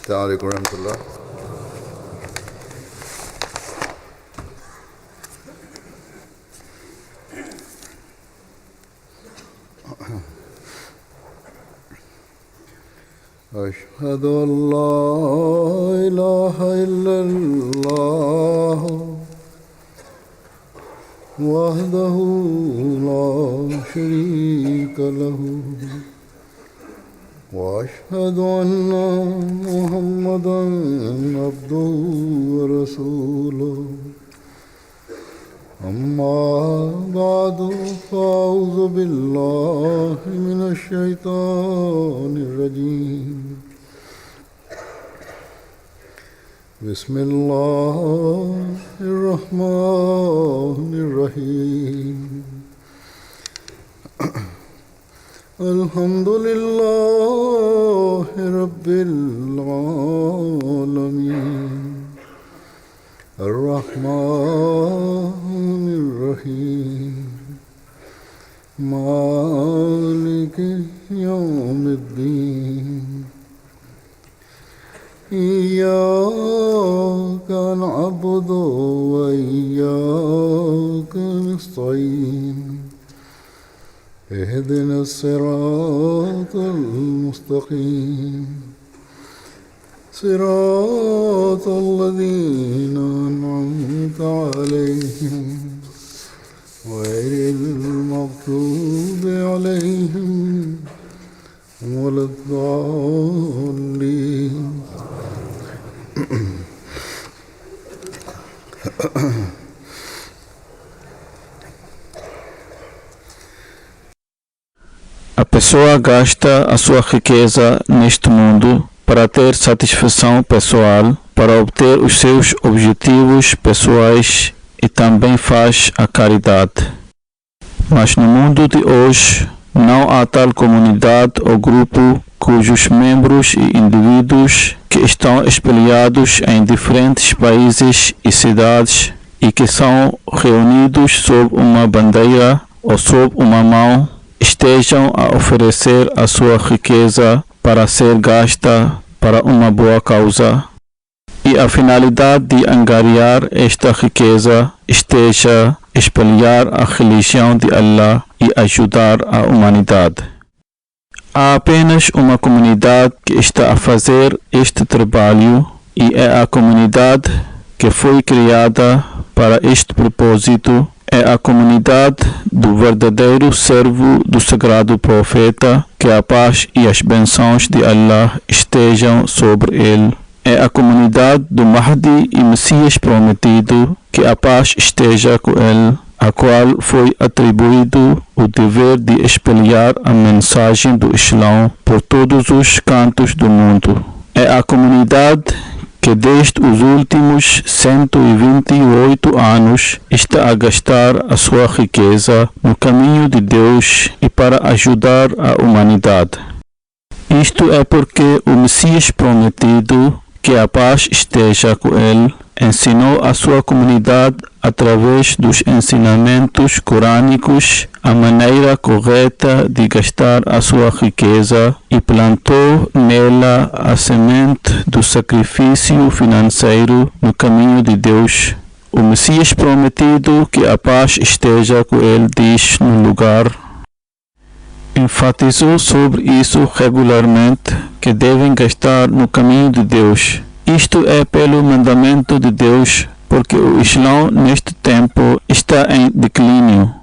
السلام عليكم ورحمة الله. أشهد أن لا إله إلا الله وحده لا شريك له وأشهد أن محمدا عبده ورسوله أما بعد فأعوذ بالله من الشيطان الرجيم بسم الله الرحمن الرحيم الحمد لله رب العالمين الرحمن الرحيم مالك يوم الدين إياك نعبد وإياك نستعين اهدنا الصراط المستقيم صراط الذين أنعمت عليهم غير المغضوب عليهم ولا الضالين. A pessoa gasta a sua riqueza neste mundo para ter satisfação pessoal, para obter os seus objetivos pessoais e também faz a caridade. Mas no mundo de hoje não há tal comunidade ou grupo cujos membros e indivíduos que estão espalhados em diferentes países e cidades e que são reunidos sob uma bandeira ou sob uma mão estejam a oferecer a sua riqueza para ser gasta para uma boa causa e a finalidade de angariar esta riqueza esteja espalhar a religião de Allah e ajudar a humanidade. Há apenas uma comunidade que está a fazer este trabalho e é a comunidade que foi criada para este propósito. É a comunidade do verdadeiro servo do sagrado profeta, que a paz e as bênçãos de Allah estejam sobre ele. É a comunidade do Mahdi e Messias prometido, que a paz esteja com ele, a qual foi atribuído o dever de espalhar a mensagem do Islão por todos os cantos do mundo. É a comunidade que desde os últimos 128 anos está a gastar a sua riqueza no caminho de Deus e para ajudar a humanidade. Isto é porque o Messias prometido, que a paz esteja com ele, ensinou a sua comunidade através dos ensinamentos corânicos a maneira correta de gastar a sua riqueza e plantou nela a semente do sacrifício financeiro no caminho de Deus. O Messias prometido, que a paz esteja com ele, diz no lugar, enfatizou sobre isso regularmente, que devem gastar no caminho de Deus. Isto é pelo mandamento de Deus, porque o Islão neste tempo está em declínio.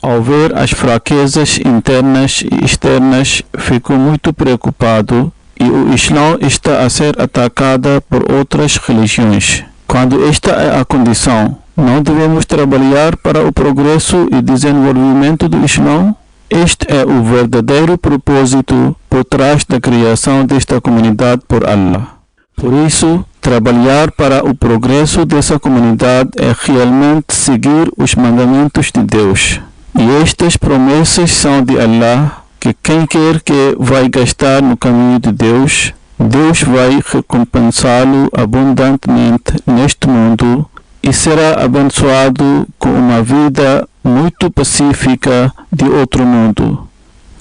Ao ver as fraquezas internas e externas, ficou muito preocupado e o Islão está a ser atacado por outras religiões. Quando esta é a condição, não devemos trabalhar para o progresso e desenvolvimento do Islão? Este é o verdadeiro propósito por trás da criação desta comunidade por Allah. Por isso, trabalhar para o progresso dessa comunidade é realmente seguir os mandamentos de Deus. E estas promessas são de Allah, que quem quer que vai gastar no caminho de Deus, Deus vai recompensá-lo abundantemente neste mundo e será abençoado com uma vida muito pacífica de outro mundo.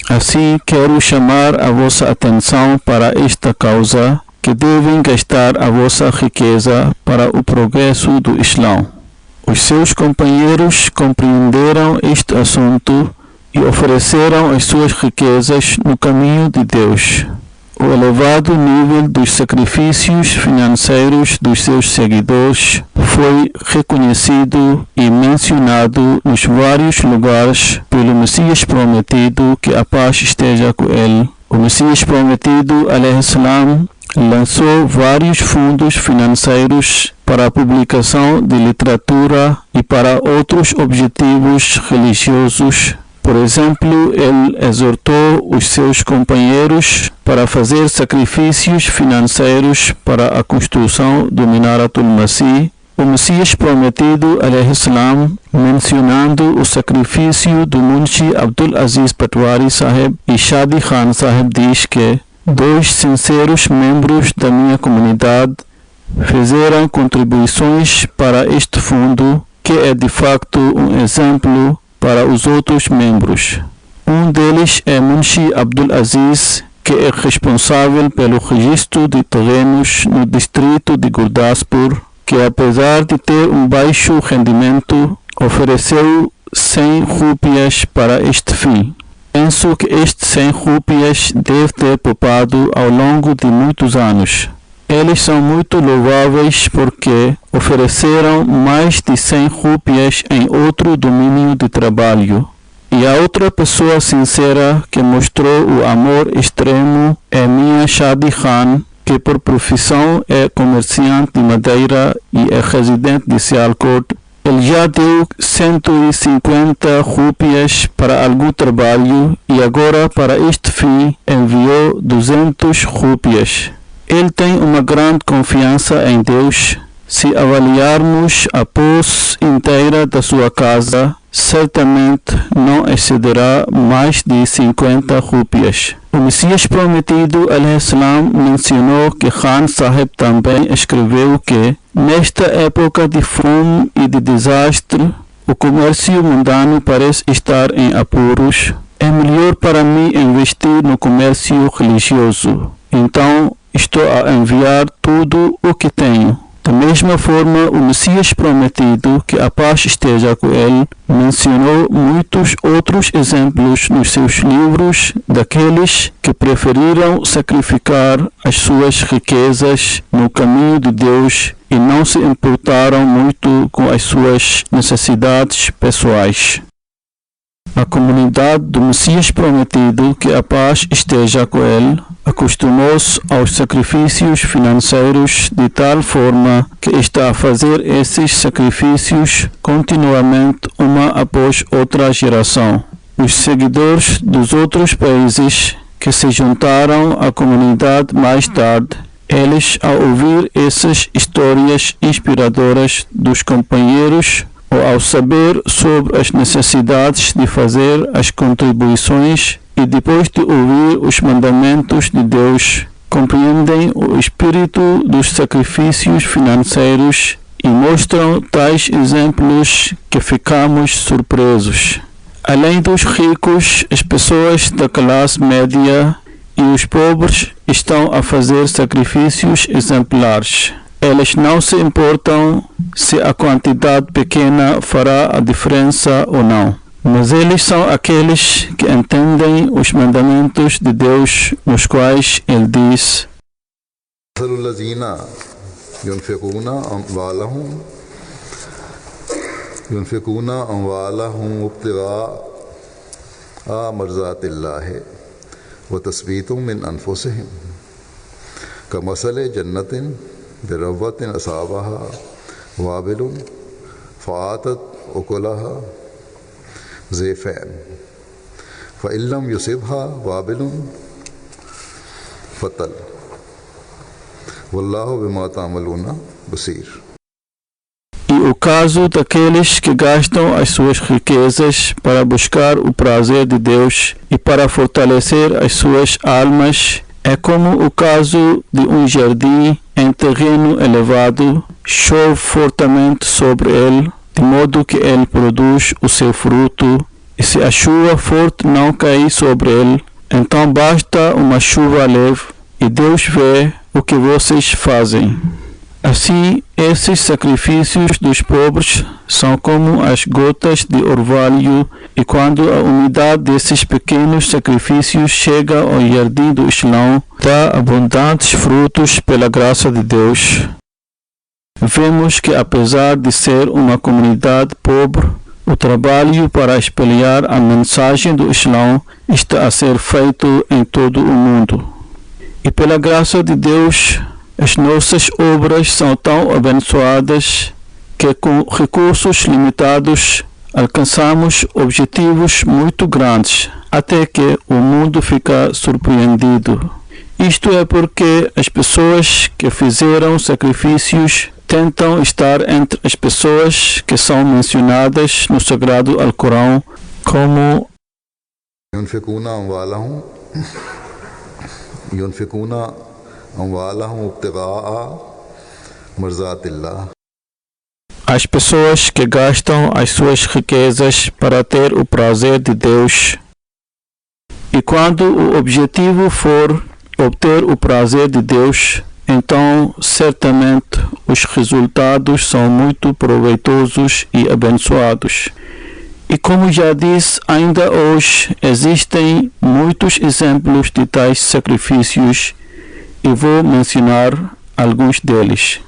Assim, quero chamar a vossa atenção para esta causa que devem gastar a vossa riqueza para o progresso do Islã. Os seus companheiros compreenderam este assunto e ofereceram as suas riquezas no caminho de Deus. O elevado nível dos sacrifícios financeiros dos seus seguidores foi reconhecido e mencionado nos vários lugares pelo Messias Prometido, que a paz esteja com ele. O Messias Prometido, alaihi salam, lançou vários fundos financeiros para a publicação de literatura e para outros objetivos religiosos. Por exemplo, ele exortou os seus companheiros para fazer sacrifícios financeiros para a construção do Minaratul Masih. O Messias Prometido, alaihi salam, mencionando o sacrifício do Munshi Abdul Aziz Patwari Sahib e Shadi Khan Sahib, diz que dois sinceros membros da minha comunidade fizeram contribuições para este fundo, que é de facto um exemplo para os outros membros. Um deles é Munshi Abdul Aziz, que é responsável pelo registro de terrenos no distrito de Gurdaspur, que apesar de ter um baixo rendimento, ofereceu 100 rúpias para este fim. Penso que estes 100 rúpias deve ter poupado ao longo de muitos anos. Eles são muito louváveis porque ofereceram mais de 100 rúpias em outro domínio de trabalho. E a outra pessoa sincera que mostrou o amor extremo é minha Shadi Khan, que por profissão é comerciante de madeira e é residente de Sialkot. Ele já deu 150 rúpias para algum trabalho e agora, para este fim, enviou 200 rúpias. Ele tem uma grande confiança em Deus. Se avaliarmos a posse inteira da sua casa, certamente não excederá mais de 50 rúpias. O Messias Prometido, alaihi salam, mencionou que Khan Sahib também escreveu que, nesta época de fome e de desastre, o comércio mundano parece estar em apuros. É melhor para mim investir no comércio religioso. Então, estou a enviar tudo o que tenho. Da mesma forma, o Messias Prometido, que a paz esteja com ele, mencionou muitos outros exemplos nos seus livros daqueles que preferiram sacrificar as suas riquezas no caminho de Deus e não se importaram muito com as suas necessidades pessoais. A comunidade do Messias Prometido, que a paz esteja com ele, acostumou-se aos sacrifícios financeiros de tal forma que está a fazer esses sacrifícios continuamente uma após outra geração. Os seguidores dos outros países que se juntaram à comunidade mais tarde, eles, ao ouvir essas histórias inspiradoras dos companheiros ou ao saber sobre as necessidades de fazer as contribuições e depois de ouvir os mandamentos de Deus, compreendem o espírito dos sacrifícios financeiros e mostram tais exemplos que ficamos surpresos. Além dos ricos, as pessoas da classe média e os pobres estão a fazer sacrifícios exemplares. Eles não se importam se a quantidade pequena fará a diferença ou não. Mas eles são aqueles que entendem os mandamentos de Deus, nos quais ele diz: ينفقون أموالهم ابتغاء مرضات الله وتثبيت من أنفسهم كمثل جنة بربوة أصابها وابل فآتت أكلها ضعفين فإن لم يصبها وابل فطل والله بما تعملون بصير. E o caso daqueles que gastam as suas riquezas para buscar o prazer de Deus e para fortalecer as suas almas é como o caso de um jardim em terreno elevado. Chove fortemente sobre ele, de modo que ele produz o seu fruto, e se a chuva forte não cair sobre ele, então basta uma chuva leve, e Deus vê o que vocês fazem. Assim, esses sacrifícios dos pobres são como as gotas de orvalho, e quando a umidade desses pequenos sacrifícios chega ao jardim do Islão, dá abundantes frutos pela graça de Deus. Vemos que, apesar de ser uma comunidade pobre, o trabalho para espalhar a mensagem do Islão está a ser feito em todo o mundo. E pela graça de Deus, as nossas obras são tão abençoadas que, com recursos limitados, alcançamos objetivos muito grandes, até que o mundo fica surpreendido. Isto é porque as pessoas que fizeram sacrifícios tentam estar entre as pessoas que são mencionadas no Sagrado Alcorão como as pessoas que gastam as suas riquezas para ter o prazer de Deus. E quando o objetivo for obter o prazer de Deus, então certamente os resultados são muito proveitosos e abençoados. E como já disse, ainda hoje existem muitos exemplos de tais sacrifícios, e vou mencionar alguns deles.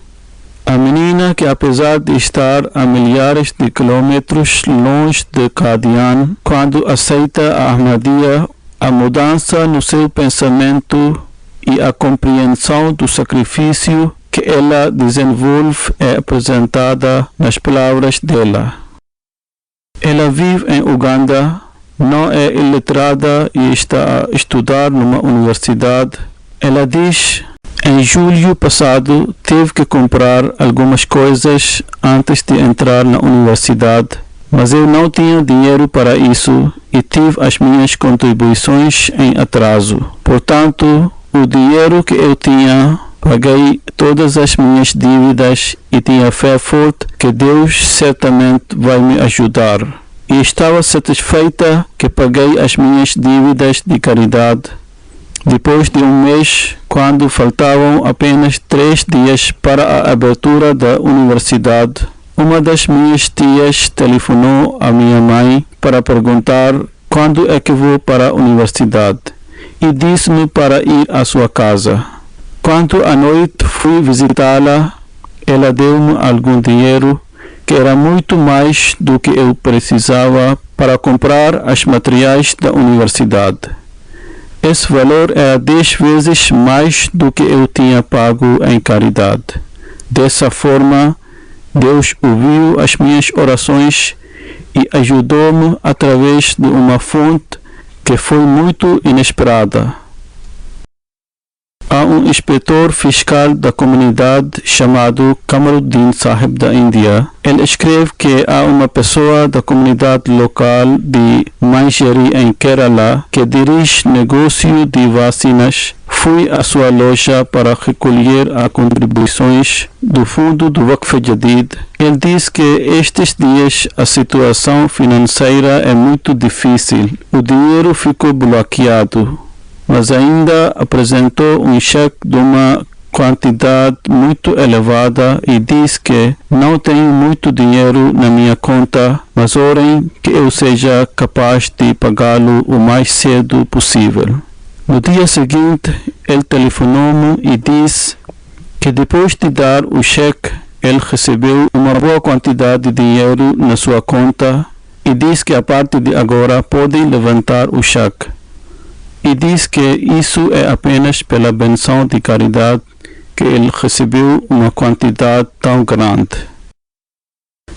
A menina que, apesar de estar a milhares de quilômetros longe de Qadian, quando aceita a Ahmadiyya, a mudança no seu pensamento e a compreensão do sacrifício que ela desenvolve é apresentada nas palavras dela. Ela vive em Uganda, não é iletrada e está a estudar numa universidade. Ela diz: em julho passado tive que comprar algumas coisas antes de entrar na universidade, mas eu não tinha dinheiro para isso e tive as minhas contribuições em atraso. Portanto, o dinheiro que eu tinha, paguei todas as minhas dívidas e tinha fé forte que Deus certamente vai me ajudar. E estava satisfeita que paguei as minhas dívidas de caridade. Depois de um mês, quando faltavam apenas 3 dias para a abertura da universidade, uma das minhas tias telefonou à minha mãe para perguntar quando é que vou para a universidade e disse-me para ir à sua casa. Quando à noite fui visitá-la, ela deu-me algum dinheiro que era muito mais do que eu precisava para comprar os materiais da universidade. Esse valor era 10 vezes mais do que eu tinha pago em caridade. Dessa forma, Deus ouviu as minhas orações e ajudou-me através de uma fonte que foi muito inesperada. Há um inspetor fiscal da comunidade chamado Kamaruddin Sahib da Índia. Ele escreve que há uma pessoa da comunidade local de Manjeri em Kerala que dirige negócio de vacinas. Fui à sua loja para recolher as contribuições do fundo do Waqf Jadid. Ele diz que estes dias a situação financeira é muito difícil. O dinheiro ficou bloqueado, mas ainda apresentou um cheque de uma quantidade muito elevada e diz que não tenho muito dinheiro na minha conta, mas orem que eu seja capaz de pagá-lo o mais cedo possível. No dia seguinte, ele telefonou-me e disse que depois de dar o cheque, ele recebeu uma boa quantidade de dinheiro na sua conta e diz que a partir de agora podem levantar o cheque. E diz que isso é apenas pela benção de caridade que ele recebeu uma quantidade tão grande.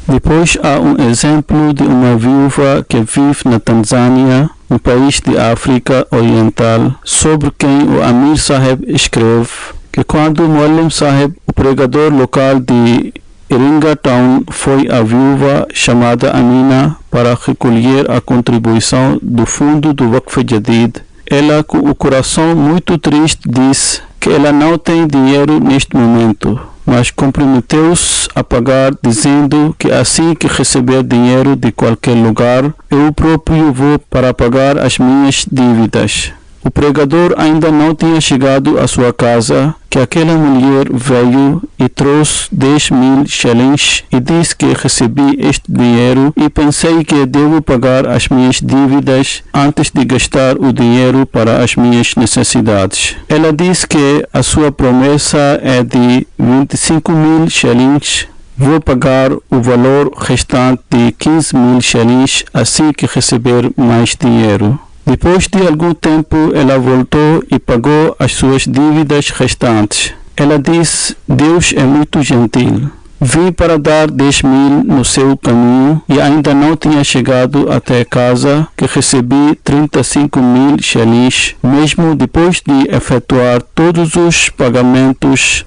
Depois há um exemplo de uma viúva que vive na Tanzânia, um país de África Oriental, sobre quem o Amir Sahib escreve que quando o Muallim Sahib, o pregador local de Iringa Town, foi à viúva chamada Amina para recolher a contribuição do fundo do Waqf Jadid, ela, com o coração muito triste, disse que ela não tem dinheiro neste momento, mas comprometeu-se a pagar, dizendo que assim que receber dinheiro de qualquer lugar, eu próprio vou para pagar as minhas dívidas. O pregador ainda não tinha chegado à sua casa que aquela mulher veio e trouxe 10,000 shillings e disse que recebi este dinheiro e pensei que devo pagar as minhas dívidas antes de gastar o dinheiro para as minhas necessidades. Ela disse que a sua promessa é de 25,000 shillings. Vou pagar o valor restante de 15,000 shillings assim que receber mais dinheiro. Depois de algum tempo, ela voltou e pagou as suas dívidas restantes. Ela disse: Deus é muito gentil. Vim para dar 10,000 no seu caminho e ainda não tinha chegado até casa que recebi 35,000 shillings. Mesmo depois de efetuar todos os pagamentos,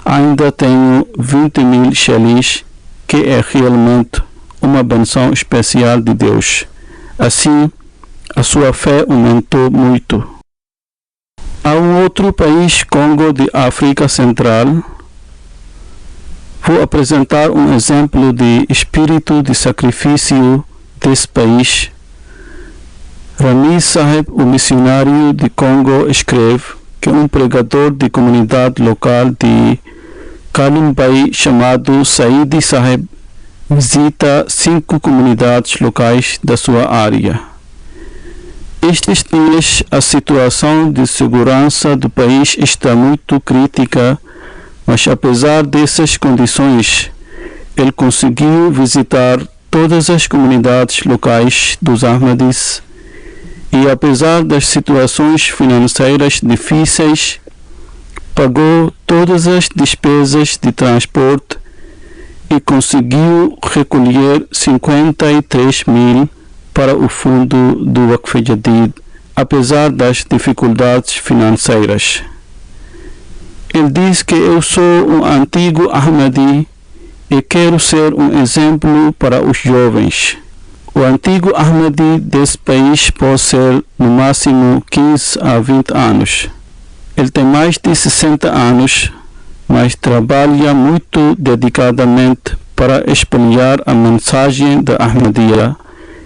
ainda tenho 20,000 shillings, que é realmente uma benção especial de Deus. Assim, a sua fé aumentou muito. Há um outro país, Congo de África Central. Vou apresentar um exemplo de espírito de sacrifício desse país. Ramiz Sahib, o missionário de Congo, escreve que um pregador de comunidade local de Kalumbai chamado Saidi Sahib visita 5 comunidades locais da sua área. Estes dias, a situação de segurança do país está muito crítica, mas apesar dessas condições, ele conseguiu visitar todas as comunidades locais dos Ahmadis e, apesar das situações financeiras difíceis, pagou todas as despesas de transporte e conseguiu recolher 53,000 para o fundo do Waqf Jadid, apesar das dificuldades financeiras. Ele diz que eu sou um antigo Ahmadi e quero ser um exemplo para os jovens. O antigo Ahmadi desse país pode ser no máximo 15 a 20 anos. Ele tem mais de 60 anos, mas trabalha muito dedicadamente para espalhar a mensagem da Ahmadiyya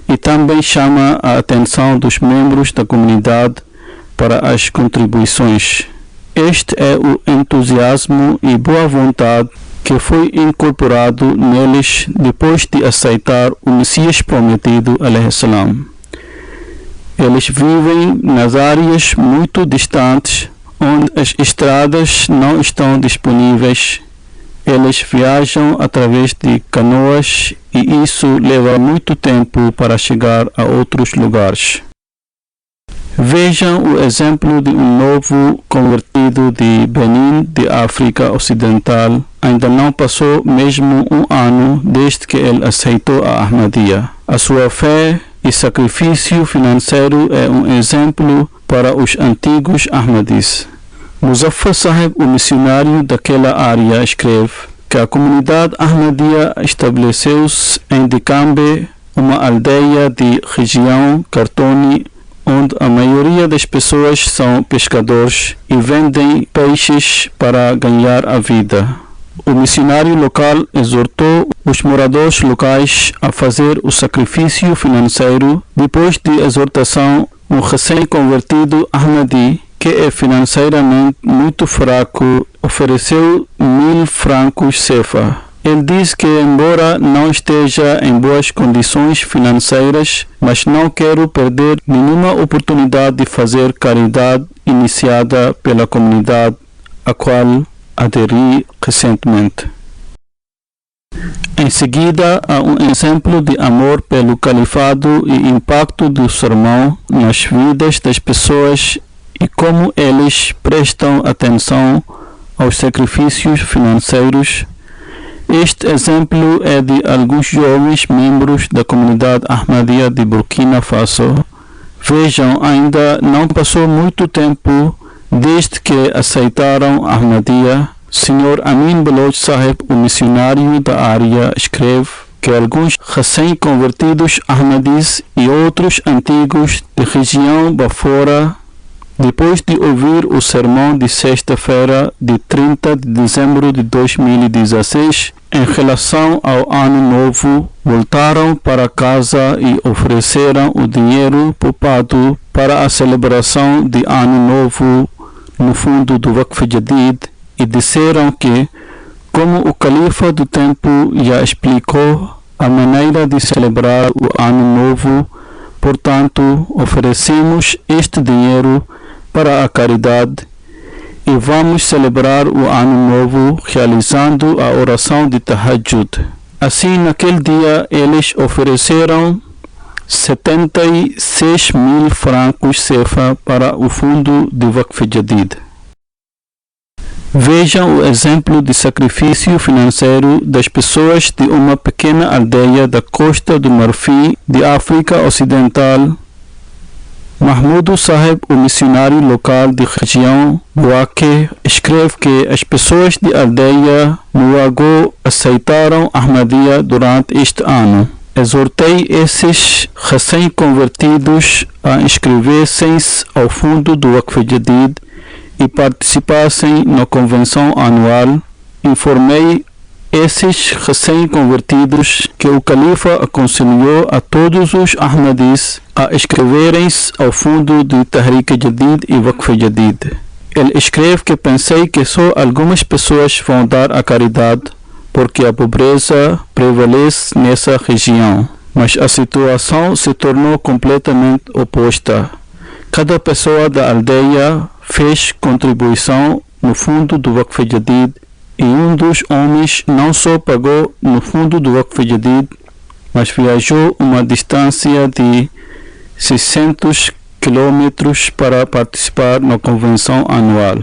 e também chama a atenção dos membros da comunidade para as contribuições. Este é o entusiasmo e boa vontade que foi incorporado neles depois de aceitar o Messias prometido, alaihi salam. Eles vivem nas áreas muito distantes, onde as estradas não estão disponíveis. Eles viajam através de canoas e isso leva muito tempo para chegar a outros lugares. Vejam o exemplo de um novo convertido de Benin, de África Ocidental. Ainda não passou mesmo um ano desde que ele aceitou a Ahmadiyya. A sua fé e sacrifício financeiro é um exemplo para os antigos Ahmadis. Muzaffar Sahib, o missionário daquela área, escreve que a comunidade Ahmadiyya estabeleceu-se em Dicambe, uma aldeia de região Kartoni, onde a maioria das pessoas são pescadores e vendem peixes para ganhar a vida. O missionário local exortou os moradores locais a fazer o sacrifício financeiro. Depois de exortação, um recém-convertido Ahmadi, que é financeiramente muito fraco, ofereceu 1.000 francos CFA. Ele diz que, embora não esteja em boas condições financeiras, mas não quero perder nenhuma oportunidade de fazer caridade iniciada pela comunidade a qual aderi recentemente. Em seguida, há um exemplo de amor pelo califado e impacto do sermão nas vidas das pessoas e como eles prestam atenção aos sacrifícios financeiros. Este exemplo é de alguns jovens membros da comunidade Ahmadiyya de Burkina Faso. Vejam, ainda não passou muito tempo desde que aceitaram Ahmadiyya. Sr. Amin Baloch Sahib, o missionário da área, escreve que alguns recém-convertidos Ahmadis e outros antigos de região Bafora Depois de ouvir o sermão de sexta-feira de 30 de dezembro de 2016, em relação ao Ano Novo, voltaram para casa e ofereceram o dinheiro poupado para a celebração de Ano Novo no fundo do Waqf Jadid e disseram que, como o califa do tempo já explicou a maneira de celebrar o Ano Novo, portanto, oferecemos este dinheiro para a caridade e vamos celebrar o Ano Novo realizando a oração de Tahajjud. Assim, naquele dia, eles ofereceram 76.000 francos CFA para o fundo de Waqf Jadid. Vejam o exemplo de sacrifício financeiro das pessoas de uma pequena aldeia da Costa do Marfim de África Ocidental. Mahmoud Saheb, o missionário local da região Bouaké, escreve que as pessoas de aldeia Nuago aceitaram Ahmadiyya durante este ano. Exortei esses recém-convertidos a inscreverem-se ao fundo do Waqf Jadid e participassem na convenção anual. Informei esses recém-convertidos que o califa aconselhou a todos os Ahmadis a inscreverem-se ao fundo de Tahrik Jadid e Waqf Jadid. Ele escreve que pensei que só algumas pessoas vão dar a caridade porque a pobreza prevalece nessa região, mas a situação se tornou completamente oposta. Cada pessoa da aldeia fez contribuição no fundo do Waqf Jadid e um dos homens não só pagou no fundo do Waqf Jadid, mas viajou uma distância de 600 quilômetros para participar na convenção anual.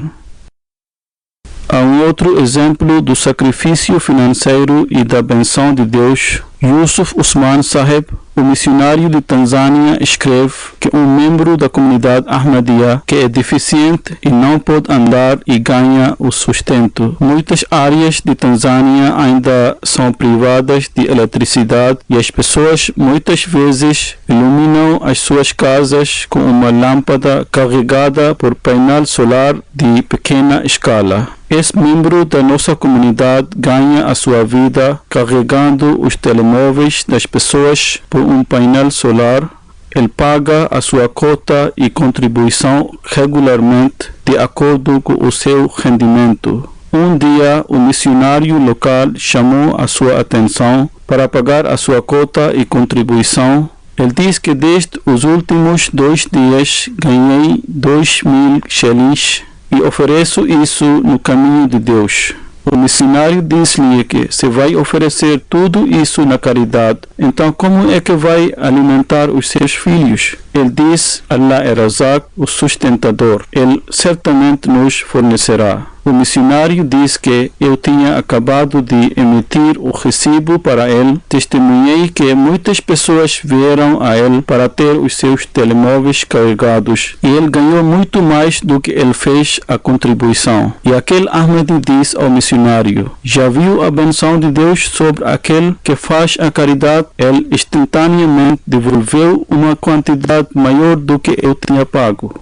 Há um outro exemplo do sacrifício financeiro e da benção de Deus. Yusuf Usman Saheb, o missionário de Tanzânia, escreve que um membro da comunidade Ahmadiyya que é deficiente e não pode andar e ganha o sustento. Muitas áreas de Tanzânia ainda são privadas de eletricidade e as pessoas muitas vezes iluminam as suas casas com uma lâmpada carregada por painel solar de pequena escala. Esse membro da nossa comunidade ganha a sua vida carregando os telemóveis das pessoas por um painel solar. Ele paga a sua cota e contribuição regularmente de acordo com o seu rendimento. Um dia, o missionário local chamou a sua atenção para pagar a sua cota e contribuição. Ele diz que desde os últimos 2 dias ganhei 2.000 shillings e ofereço isso no caminho de Deus. O missionário disse-lhe que se vai oferecer tudo isso na caridade, então como é que vai alimentar os seus filhos? Ele disse: Allah é Razak, o sustentador. Ele certamente nos fornecerá. O missionário disse que eu tinha acabado de emitir o recibo para ele. Testemunhei que muitas pessoas vieram a ele para ter os seus telemóveis carregados e ele ganhou muito mais do que ele fez a contribuição. E aquele Ahmadi disse ao missionário: já viu a benção de Deus sobre aquele que faz a caridade? Ele instantaneamente devolveu uma quantidade maior do que eu tinha pago.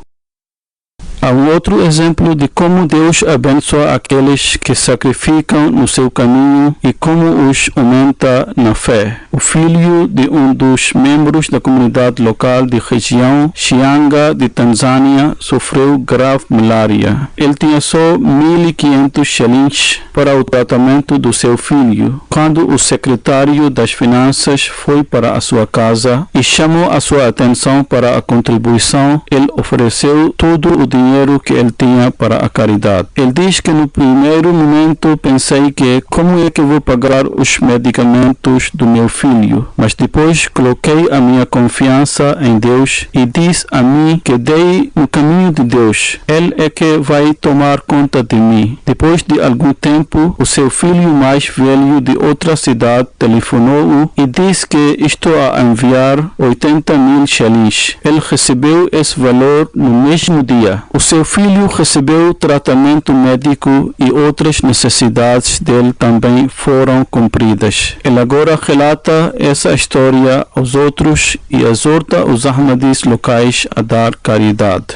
Há um outro exemplo de como Deus abençoa aqueles que sacrificam no seu caminho e como os aumenta na fé. O filho de um dos membros da comunidade local da região Shianga de Tanzânia sofreu grave malária. Ele tinha só 1.500 shillings para o tratamento do seu filho. Quando o secretário das finanças foi para a sua casa e chamou a sua atenção para a contribuição, ele ofereceu todo o dinheiro que ele tinha para a caridade. Ele diz que no primeiro momento pensei que como é que vou pagar os medicamentos do meu filho, mas depois coloquei a minha confiança em Deus e disse a mim que dei no caminho de Deus. Ele é que vai tomar conta de mim. Depois de algum tempo, o seu filho mais velho de outra cidade telefonou-o e disse que estou a enviar 80.000 shillings. Ele recebeu esse valor no mesmo dia. O seu filho recebeu tratamento médico e outras necessidades dele também foram cumpridas. Ele agora relata essa história aos outros e exorta os Ahmadis locais a dar caridade.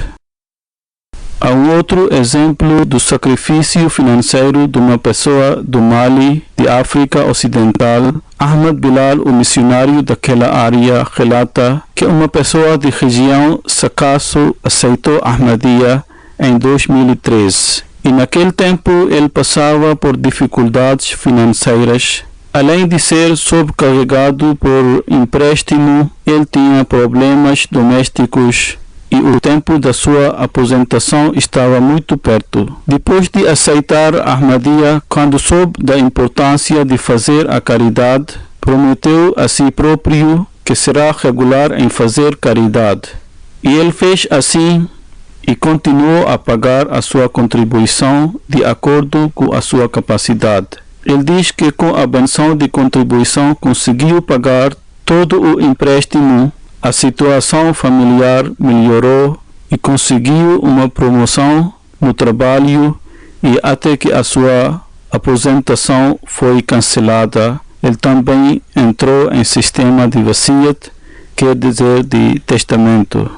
Há um outro exemplo do sacrifício financeiro de uma pessoa do Mali, de África Ocidental. Ahmed Bilal, o missionário daquela área, relata que uma pessoa de região Sakasso aceitou Ahmadiyya em 2013. E naquele tempo ele passava por dificuldades financeiras. Além de ser sobrecarregado por empréstimo, ele tinha problemas domésticos e o tempo da sua aposentação estava muito perto. Depois de aceitar Ahmadiyya, quando soube da importância de fazer a caridade, prometeu a si próprio que será regular em fazer caridade. E ele fez assim e continuou a pagar a sua contribuição de acordo com a sua capacidade. Ele diz que com a benção de contribuição conseguiu pagar todo o empréstimo, a situação familiar melhorou e conseguiu uma promoção no trabalho e até que a sua aposentação foi cancelada, ele também entrou em sistema de Wasiyat, quer dizer de testamento.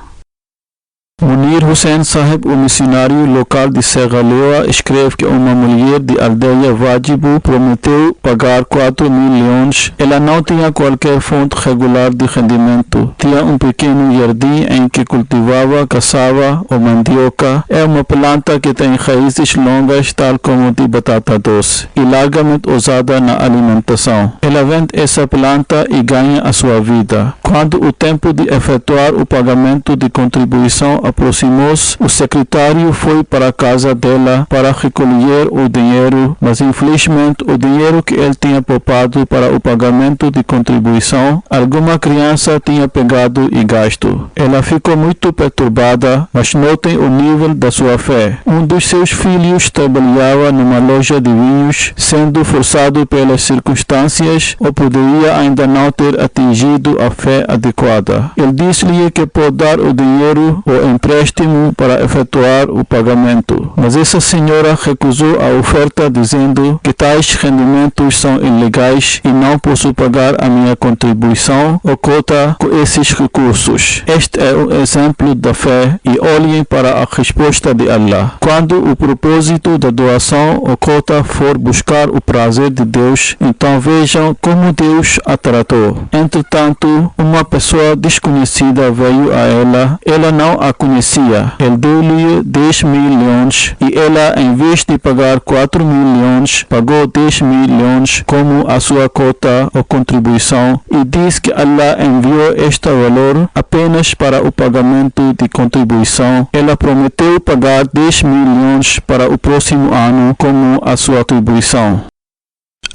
Munir Hussein Sahib, o missionário local de Serra Leoa, escreve que uma mulher de aldeia Wajibu prometeu pagar 4 mil leões. Ela não tinha qualquer fonte regular de rendimento. Tinha um pequeno jardim em que cultivava caçava ou mandioca. É uma planta que tem raízes longas, tal como de batata doce, e largamente usada na alimentação. Ela vende essa planta e ganha a sua vida. Quando o tempo de efetuar o pagamento de contribuição aproximou-se, o secretário foi para a casa dela para recolher o dinheiro, mas infelizmente o dinheiro que ele tinha poupado para o pagamento de contribuição, alguma criança tinha pegado e gasto. Ela ficou muito perturbada, mas notem o nível da sua fé. Um dos seus filhos trabalhava numa loja de vinhos, sendo forçado pelas circunstâncias, ou poderia ainda não ter atingido a fé adequada. Ele disse-lhe que pode dar o dinheiro ou empréstimo para efetuar o pagamento, mas essa senhora recusou a oferta, dizendo que tais rendimentos são ilegais e não posso pagar a minha contribuição ou cota com esses recursos. Este é um exemplo da fé e olhem para a resposta de Allah. Quando o propósito da doação ou cota for buscar o prazer de Deus, então vejam como Deus a tratou. Entretanto, uma pessoa desconhecida veio a ela não a conhecia. Ele deu-lhe 10 mil leões e ela, em vez de pagar 4 mil leões, pagou 10 mil leões como a sua cota ou contribuição e diz que Allah enviou este valor apenas para o pagamento de contribuição. Ela prometeu pagar 10 mil leões para o próximo ano como a sua contribuição.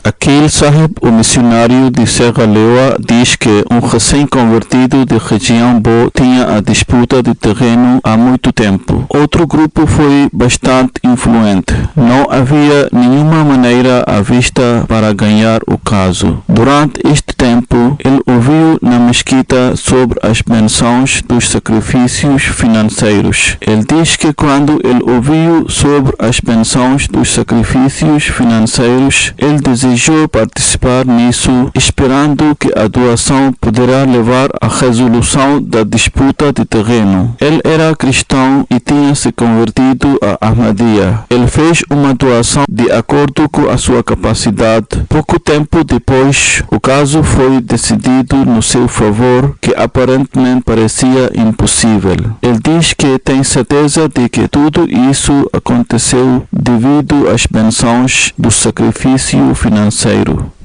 Akil Sahib, o missionário de Serra Leoa, diz que um recém-convertido de região Bo tinha a disputa de terreno há muito tempo. Outro grupo foi bastante influente. Não havia nenhuma maneira à vista para ganhar o caso. Durante este tempo, ele ouviu na mesquita sobre as bênçãos dos sacrifícios financeiros. Ele diz que quando ele ouviu sobre as bênçãos dos sacrifícios financeiros, ele desejou participar nisso, esperando que a doação poderá levar à resolução da disputa de terreno. Ele era cristão e tinha se convertido a Ahmadiyya. Ele fez uma doação de acordo com a sua capacidade. Pouco tempo depois, o caso foi decidido no seu favor, que aparentemente parecia impossível. Ele diz que tem certeza de que tudo isso aconteceu devido às bênçãos do sacrifício financeiro.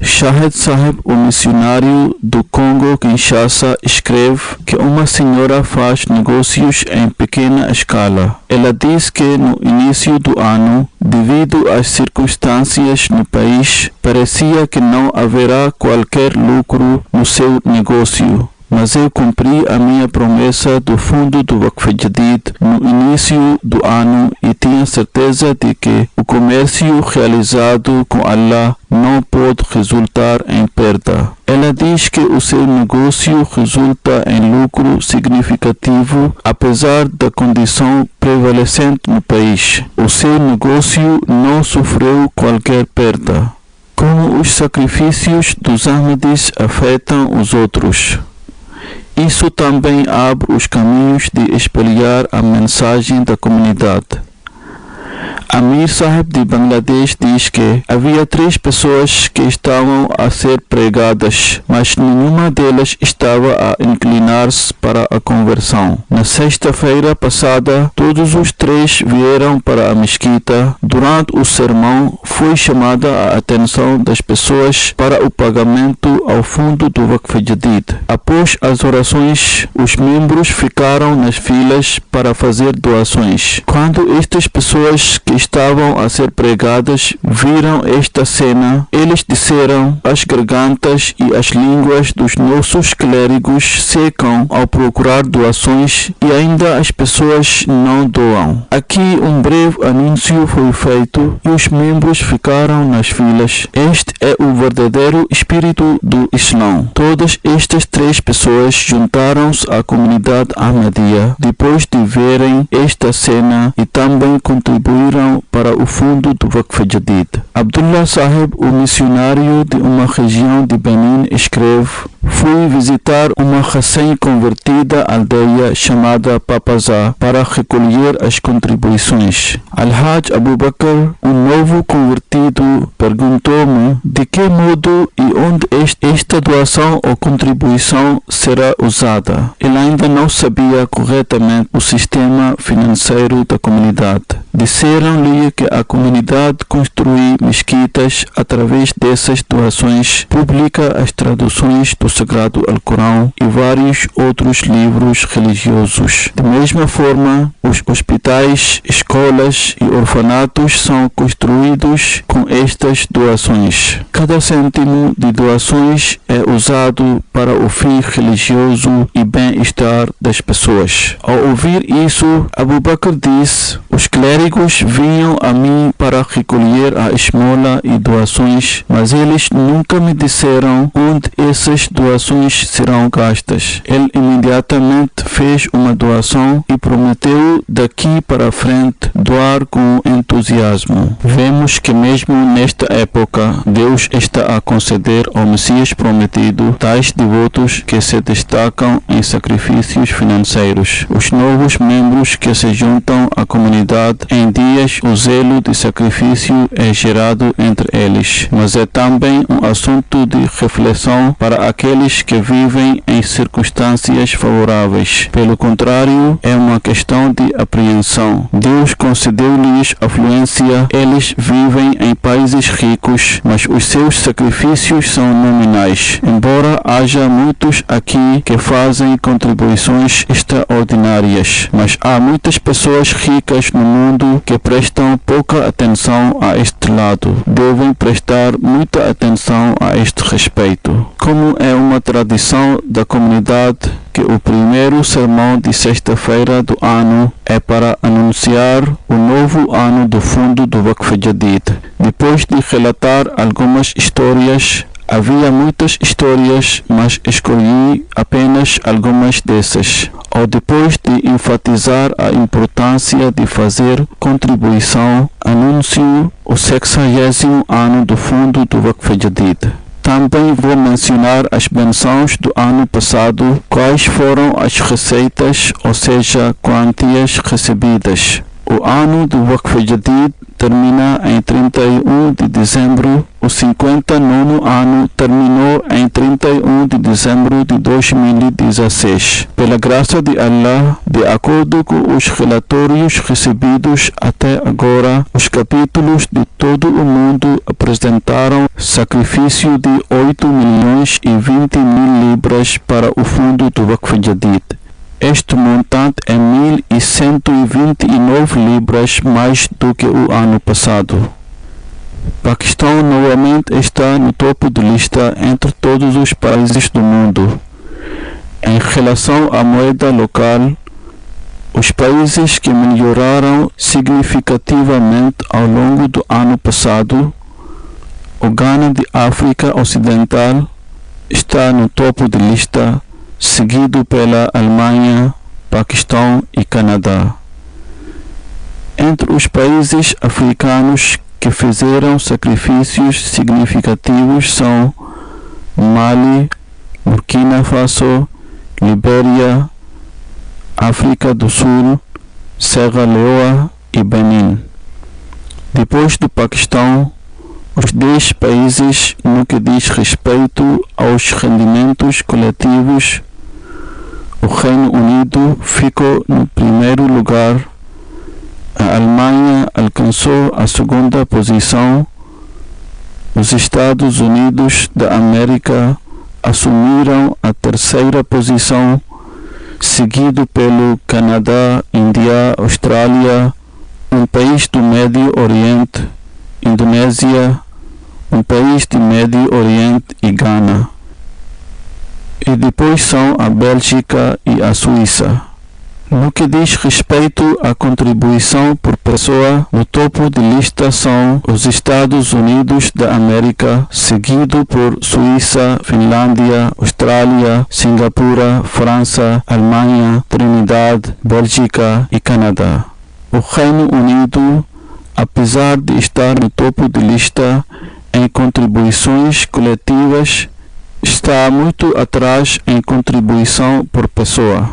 Shahid Sahib, o missionário do Congo Kinshasa, escreve que uma senhora faz negócios em pequena escala. Ela diz que no início do ano, devido às circunstâncias no país, parecia que não haverá qualquer lucro no seu negócio. Mas eu cumpri a minha promessa do fundo do Waqf Jadid no início do ano e tinha certeza de que o comércio realizado com Allah não pode resultar em perda. Ela diz que o seu negócio resulta em lucro significativo, apesar da condição prevalecente no país. O seu negócio não sofreu qualquer perda. Como os sacrifícios dos Ahmadis afetam os outros? Isso também abre os caminhos de espalhar a mensagem da comunidade. Amir Sahib de Bangladesh diz que havia 3 pessoas que estavam a ser pregadas, mas nenhuma delas estava a inclinar-se para a conversão. Na sexta-feira passada, todos os 3 vieram para a mesquita. Durante o sermão, foi chamada a atenção das pessoas para o pagamento ao fundo do Waqf Jadid. Após as orações, os membros ficaram nas filas para fazer doações. Quando estas pessoas que estavam a ser pregadas viram esta cena, eles disseram: as gargantas e as línguas dos nossos clérigos secam ao procurar doações e ainda as pessoas não doam. Aqui um breve anúncio foi feito e os membros ficaram nas filas. Este é o verdadeiro espírito do Islão. Todas estas 3 pessoas juntaram-se à comunidade Ahmadiyya depois de verem esta cena e também contribuíram para o fundo do Waqf Jadid. Abdullah Sahib, o missionário de uma região de Benin, escreve: fui visitar uma recém-convertida aldeia chamada Papazá para recolher as contribuições. Al-Hajj Abu Bakr, um novo convertido, perguntou-me de que modo e onde esta doação ou contribuição será usada. Ele ainda não sabia corretamente o sistema financeiro da comunidade. Disseram-lhe que a comunidade construi mesquitas através dessas doações, publica as traduções do Sagrado Alcorão e vários outros livros religiosos. Da mesma forma, os hospitais, escolas e orfanatos são construídos com estas doações. Cada cêntimo de doações é usado para o fim religioso e bem-estar das pessoas. Ao ouvir isso, Abu Bakr disse: os clérigos vinham a mim para recolher a esmola e doações, mas eles nunca me disseram onde essas doações serão gastas. Ele imediatamente fez uma doação e prometeu daqui para frente doar com entusiasmo. Vemos que mesmo nesta época, Deus está a conceder ao Messias prometido tais devotos que se destacam em sacrifícios financeiros. Os novos membros que se juntam à comunidade em dias, o zelo de sacrifício é gerado entre eles, mas é também um assunto de reflexão para aqueles que vivem em circunstâncias favoráveis. Pelo contrário, é uma questão de apreensão. Deus concedeu-lhes afluência, eles vivem em países ricos, mas os seus sacrifícios são nominais. Embora haja muitos aqui que fazem contribuições extraordinárias, mas há muitas pessoas ricas no mundo que prestam pouca atenção a este lado. Devem prestar muita atenção a este respeito. Como é uma tradição da comunidade que o primeiro sermão de sexta-feira do ano é para anunciar o novo ano do fundo do Waqf Jadid. Depois de relatar algumas histórias, havia muitas histórias, mas escolhi apenas algumas dessas. Ou depois de enfatizar a importância de fazer contribuição, anuncio o 60º ano do fundo do Waqf Jadid. Também vou mencionar as bênçãos do ano passado, quais foram as receitas, ou seja, quantias recebidas. O ano do Waqf Jadid termina em 31 de dezembro. O 59º ano terminou em 31 de dezembro de 2016. Pela graça de Allah, de acordo com os relatórios recebidos até agora, os capítulos de todo o mundo apresentaram sacrifício de 8.020.000 libras para o fundo do Waqf Jadid. Este montante é 1.129 libras mais do que o ano passado. Paquistão novamente está no topo de lista entre todos os países do mundo. Em relação à moeda local, os países que melhoraram significativamente ao longo do ano passado, o Ghana de África Ocidental está no topo de lista, seguido pela Alemanha, Paquistão e Canadá. Entre os países africanos que fizeram sacrifícios significativos são Mali, Burkina Faso, Libéria, África do Sul, Serra Leoa e Benin. Depois do Paquistão, os 10 países no que diz respeito aos rendimentos coletivos, o Reino Unido ficou no primeiro lugar, a Alemanha alcançou a segunda posição, os Estados Unidos da América assumiram a terceira posição, seguido pelo Canadá, Índia, Austrália, um país do Médio Oriente, Indonésia, um país do Médio Oriente e Gana. E depois são a Bélgica e a Suíça. No que diz respeito à contribuição por pessoa, no topo de lista são os Estados Unidos da América, seguido por Suíça, Finlândia, Austrália, Singapura, França, Alemanha, Trinidade, Bélgica e Canadá. O Reino Unido, apesar de estar no topo de lista em contribuições coletivas, está muito atrás em contribuição por pessoa.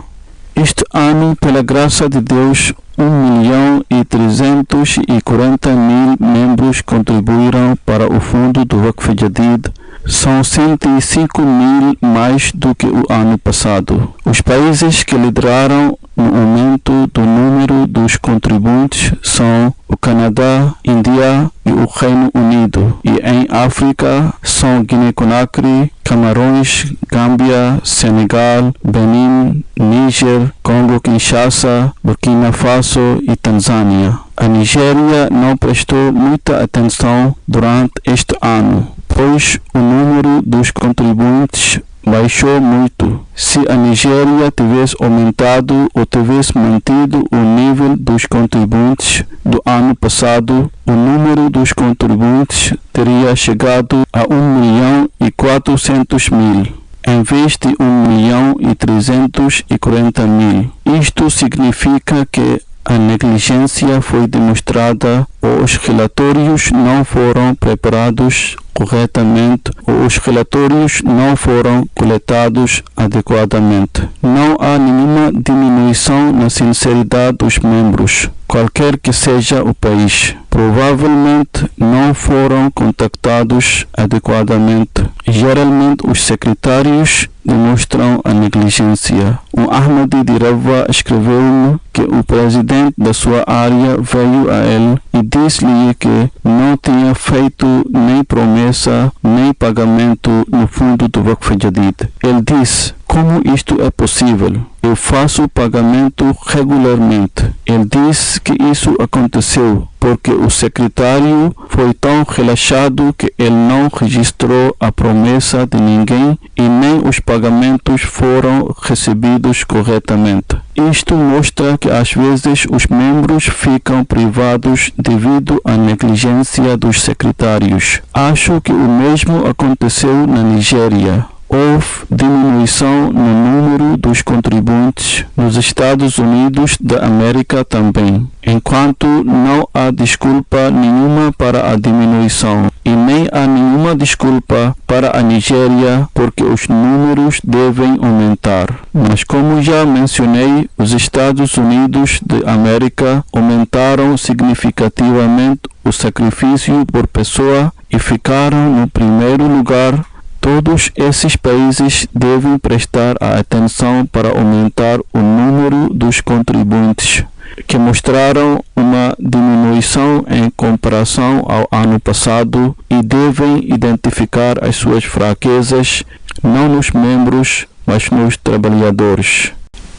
Este ano, pela graça de Deus, 1.340.000 membros contribuíram para o fundo do Waqf Jadid. São 105.000 mais do que o ano passado. Os países que lideraram no aumento do número dos contribuintes são o Canadá, Índia e o Reino Unido. E em África são Guiné-Conakry, Camarões, Gâmbia, Senegal, Benin, Níger, Congo-Kinshasa, Burkina Faso e Tanzânia. A Nigéria não prestou muita atenção durante este ano, pois o número dos contribuintes baixou muito. Se a Nigéria tivesse aumentado ou tivesse mantido o nível dos contribuintes do ano passado, o número dos contribuintes teria chegado a 1.400.000, em vez de 1.340.000. Isto significa que a negligência foi demonstrada, ou os relatórios não foram preparados corretamente, ou os relatórios não foram coletados adequadamente. Não há nenhuma diminuição na sinceridade dos membros, qualquer que seja o país. Provavelmente não foram contactados adequadamente. Geralmente os secretários demonstram a negligência. O Ahmadi de Rabwa escreveu-me que o presidente da sua área veio a ele e disse-lhe que não tinha feito nem promessa nem pagamento no fundo do Waqf Jadid. Ele disse: como isto é possível? Eu faço pagamento regularmente. Ele disse que isso aconteceu porque o secretário foi tão relaxado que ele não registrou a promessa de ninguém e nem os pagamentos foram recebidos corretamente. Isto mostra que às vezes os membros ficam privados devido à negligência dos secretários. Acho que o mesmo aconteceu na Nigéria. Houve diminuição no número dos contribuintes nos Estados Unidos da América também, enquanto não há desculpa nenhuma para a diminuição e nem há nenhuma desculpa para a Nigéria porque os números devem aumentar. Mas como já mencionei, os Estados Unidos da América aumentaram significativamente o sacrifício por pessoa e ficaram no primeiro lugar. Todos esses países devem prestar a atenção para aumentar o número dos contribuintes, que mostraram uma diminuição em comparação ao ano passado e devem identificar as suas fraquezas, não nos membros, mas nos trabalhadores.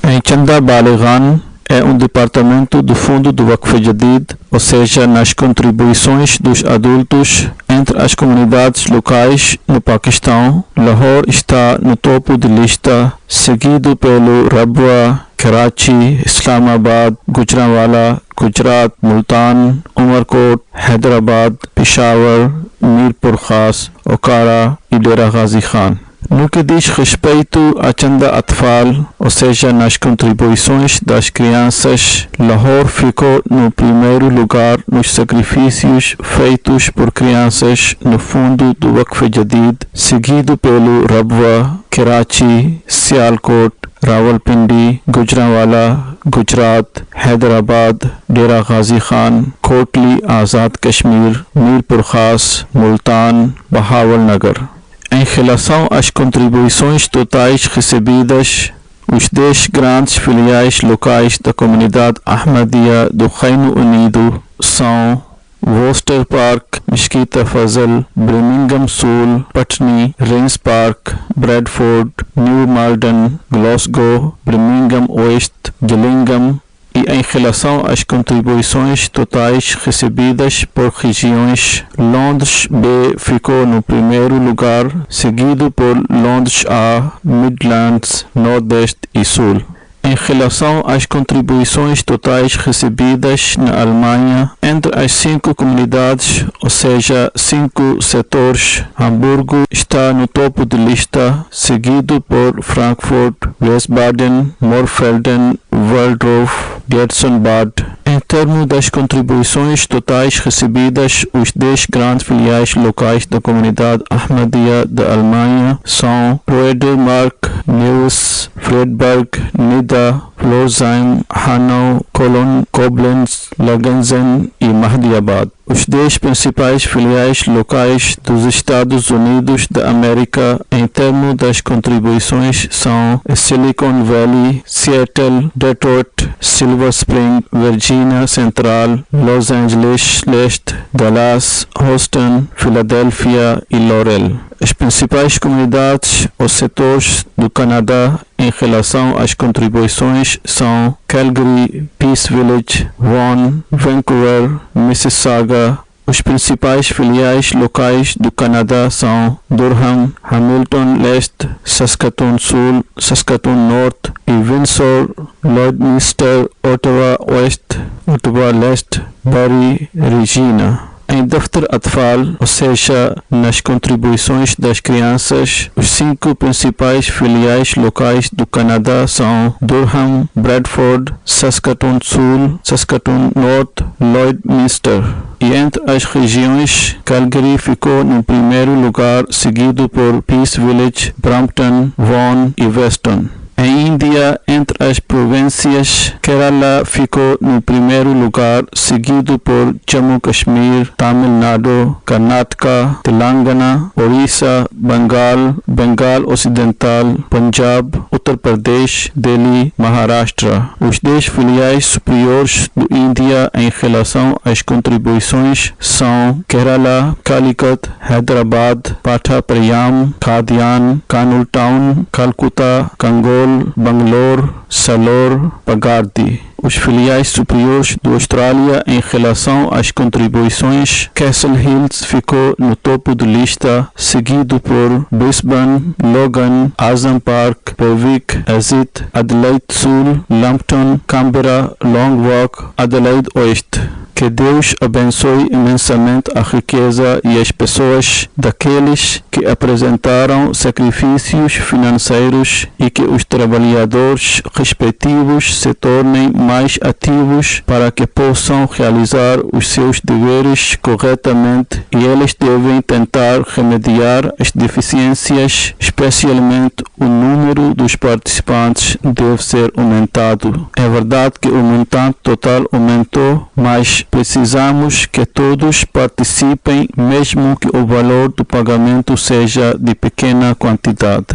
Em Chanda Baligan é um departamento do fundo do Waqf Jadid, ou seja, nas contribuições dos adultos entre as comunidades locais no Paquistão. Lahore está no topo de lista, seguido pelo Rabwa, Karachi, Islamabad, Gujranwala, Gujarat, Multan, Umarkot, Hyderabad, Peshawar, Mirpur Khas, Okara e Dera Ghazi Khan. No que diz respeito a Chanda Atfal, ou seja, nas contribuições das crianças, Lahore ficou no primeiro lugar nos sacrifícios feitos por crianças no fundo do Waqf Jadid, seguido pelo Rabwa, Karachi, Sialkot, Rawalpindi, Gujranwala, Gujarat, Hyderabad, Dera Ghazi Khan, Kotli, Azad Kashmir, Mirpur Khas, Multan, Bahawalnagar. Em relação às contribuições totais recebidas, os 10 grandes filiais locais da comunidade Ahmadiyya do Reino Unido são Worcester Park, Mesquita Fazal, Birmingham Sul, Putney, Rains Park, Bradford, New Malden, Glasgow, Birmingham West, Gillingham. E em relação às contribuições totais recebidas por regiões, Londres B ficou no primeiro lugar, seguido por Londres A, Midlands, Nordeste e Sul. Em relação às contribuições totais recebidas na Alemanha, entre as 5 comunidades, ou seja, 5 setores, Hamburgo está no topo de lista, seguido por Frankfurt, Wiesbaden, Morfelden, Waldorf, Gerstenbad. Em termos das contribuições totais recebidas, os 10 grandes filiais locais da comunidade Ahmadiyya da Alemanha são Rödermark, Neuss, Friedberg, Nidda, Pforzheim, Hanau, Cologne, Koblenz, Langenzen e Mahdiabad. Os 10 principais filiais locais dos Estados Unidos da América em termos das contribuições são Silicon Valley, Seattle, Detroit, Silver Spring, Virginia Central, Los Angeles Leste, Dallas, Houston, Filadélfia e Laurel. As principais comunidades ou setores do Canadá em relação às contribuições são Calgary, Peace Village, Vaughan, Vancouver, Mississauga. Os principais filiais locais do Canadá são Durham, Hamilton Leste, Saskatoon Sul, Saskatoon Norte e Windsor, Lloydminster, Ottawa Oeste, Ottawa Leste, Barrie, Regina. Em Daftar Atfal, ou seja, nas contribuições das crianças, os 5 principais filiais locais do Canadá são Durham, Bradford, Saskatoon Sul, Saskatoon Norte, Lloydminster. E entre as regiões, Calgary ficou no primeiro lugar, seguido por Peace Village, Brampton, Vaughan e Weston. Em Índia, entre as províncias, Kerala ficou no primeiro lugar, seguido por Jammu Kashmir, Tamil Nadu, Karnataka, Telangana, Orissa, Bengal Ocidental, Punjab, Uttar Pradesh, Delhi, Maharashtra. Os 10 filiais superiores do Índia em relação às contribuições são Kerala, Calicut, Hyderabad, Pathaprayam, Khadian, Kanul Town, Calcutta, Kangol, Bangalore, Salor, Pagardi. Os filiais superiores da Austrália em relação às contribuições, Castle Hills ficou no topo da lista, seguido por Brisbane, Logan, Azam Park, Berwick, Exit, Adelaide Sul, Lambton, Canberra, Long Walk, Adelaide Oeste. Que Deus abençoe imensamente a riqueza e as pessoas daqueles que apresentaram sacrifícios financeiros e que os trabalhadores respectivos se tornem mais ativos para que possam realizar os seus deveres corretamente, e eles devem tentar remediar as deficiências, especialmente o número dos participantes deve ser aumentado. É verdade que o montante total aumentou, mas precisamos que todos participem, mesmo que o valor do pagamento seja de pequena quantidade.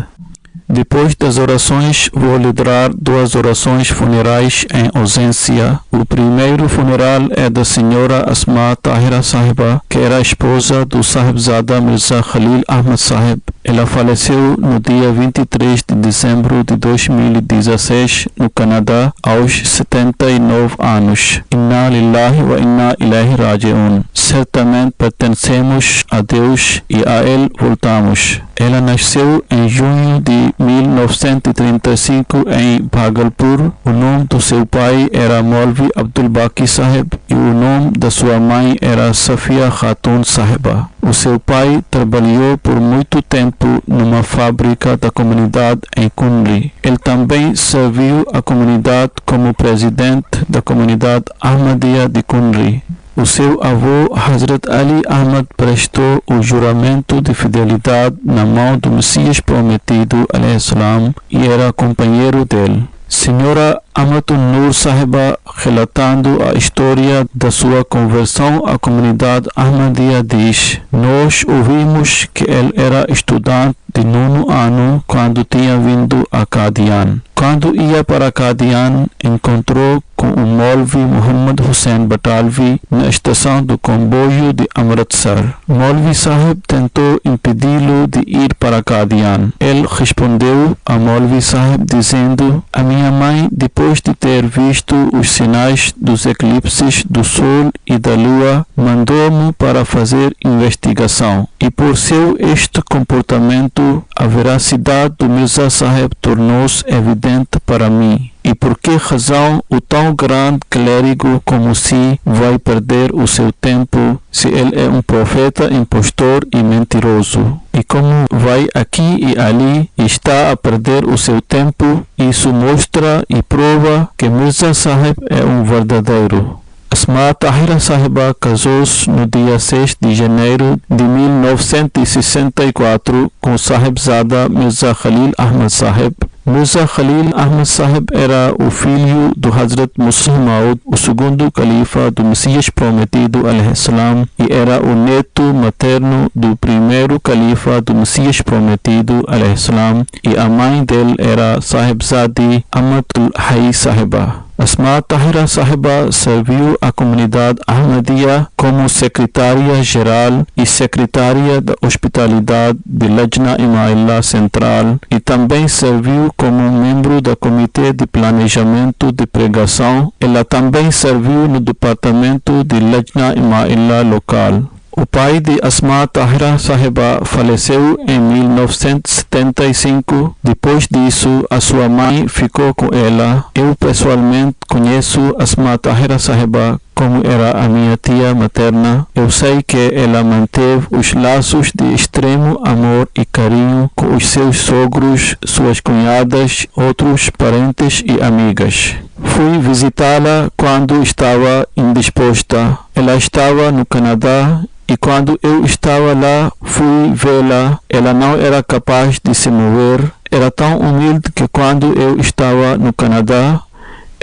Depois das orações, vou liderar 2 orações funerais em ausência. O primeiro funeral é da senhora Asma Tahira Sahiba, que era esposa do Sahibzada Mirza Khalil Ahmad Sahib. Ela faleceu no dia 23 de dezembro de 2016 no Canadá, aos 79 anos. Inna lillahi wa inna ilaihi raji'un. Certamente pertencemos a Deus e a Ele voltamos. Ela nasceu em junho de 1935 em Bhagalpur. O nome do seu pai era Maulvi Abdul Baqi Sahib e o nome da sua mãe era Safia Khatun Sahiba. O seu pai trabalhou por muito tempo numa fábrica da comunidade em Kunli. Ele também serviu a comunidade como presidente da comunidade Ahmadiyya de Kunli. O seu avô, Hazrat Ali Ahmad, prestou o juramento de fidelidade na mão do Messias prometido, alayhi-salam, e era companheiro dele. Senhora Amatun Nur Sahiba, relatando a história da sua conversão à comunidade Ahmadiyya, diz: nós ouvimos que ele era estudante de 9º ano quando tinha vindo a Qadian. Quando ia para Qadian, encontrou com o Maulvi Muhammad Hussain Batalvi na estação do comboio de Amritsar. Maulvi Sahib tentou impedi-lo de ir para Qadian. Ele respondeu a Maulvi Sahib dizendo: a minha mãe, depois de ter visto os sinais dos eclipses do Sol e da Lua, mandou-me para fazer investigação. E por seu este comportamento, a veracidade do Mirza Sahib tornou-se evidente para mim. E por que razão o tão grande clérigo como si vai perder o seu tempo se ele é um profeta impostor e mentiroso? E como vai aqui e ali e está a perder o seu tempo, isso mostra e prova que Mirza Sahib é um verdadeiro. Asma Tahira Sahiba casou-se no dia 6 de janeiro de 1964 com Sahibzada Mirza Khalil Ahmad Sahib. Mirza Khalil Ahmad Sahib era o filho do Hazrat Muslih Maud, o segundo califa do Messias prometido, alayhi-salam, e era o neto materno do primeiro califa do Messias prometido, alayhi-salam, e a mãe dele era Sahibzadi Amatul Hai Sahiba. Asma Tahira Sahiba serviu a comunidade Ahmadiyya como secretária-geral e secretária da hospitalidade de Lajna Ima'illah Central e também serviu como membro do Comitê de Planejamento de Pregação. Ela também serviu no departamento de Lajna Ima'illah local. O pai de Asma Tahira Sahiba faleceu em 1975. Depois disso, a sua mãe ficou com ela. Eu pessoalmente conheço Asma Tahira Sahiba como era a minha tia materna. Eu sei que ela manteve os laços de extremo amor e carinho com os seus sogros, suas cunhadas, outros parentes e amigas. Fui visitá-la quando estava indisposta. Ela estava no Canadá e quando eu estava lá, fui vê-la. Ela não era capaz de se mover. Era tão humilde que quando eu estava no Canadá,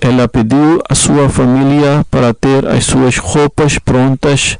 ela pediu à sua família para ter as suas roupas prontas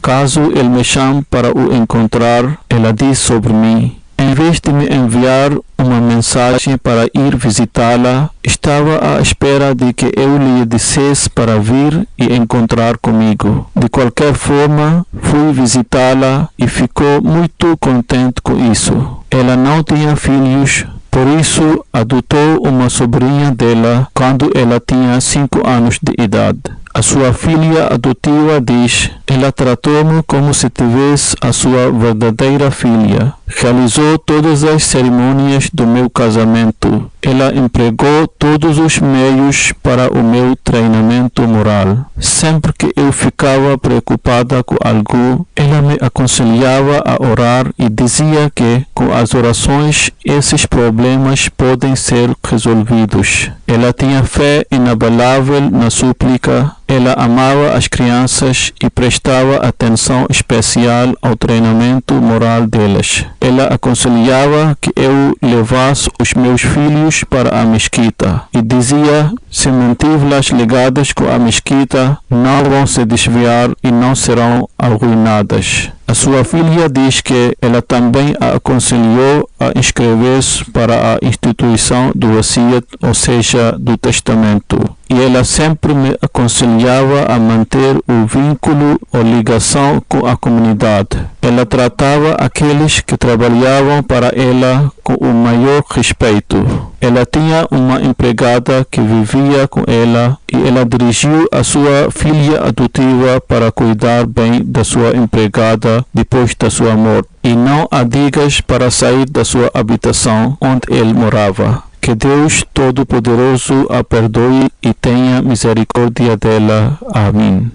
caso ele me chame para o encontrar. Ela disse sobre mim: em vez de me enviar uma mensagem para ir visitá-la, estava à espera de que eu lhe dissesse para vir e encontrar comigo. De qualquer forma, fui visitá-la e ficou muito contente com isso. Ela não tinha filhos, por isso adotou uma sobrinha dela quando ela tinha 5 anos de idade. A sua filha adotiva diz: ela tratou-me como se tivesse a sua verdadeira filha. Realizou todas as cerimônias do meu casamento. Ela empregou todos os meios para o meu treinamento moral. Sempre que eu ficava preocupada com algo, ela me aconselhava a orar e dizia que, com as orações, esses problemas podem ser resolvidos. Ela tinha fé inabalável na súplica. Ela amava as crianças e prestava atenção especial ao treinamento moral delas. Ela aconselhava que eu levasse os meus filhos para a mesquita e dizia: se mantê-las ligadas com a mesquita, não vão se desviar e não serão arruinadas. A sua filha diz que ela também a aconselhou a inscrever-se para a instituição do Wasiyat, ou seja, do testamento. E ela sempre me aconselhava a manter o vínculo ou ligação com a comunidade. Ela tratava aqueles que trabalhavam para ela com o maior respeito. Ela tinha uma empregada que vivia com ela e ela dirigiu a sua filha adotiva para cuidar bem da sua empregada depois da sua morte. E não a digas para sair da sua habitação onde ele morava. Que Deus Todo-Poderoso a perdoe e tenha misericórdia dela. Amém.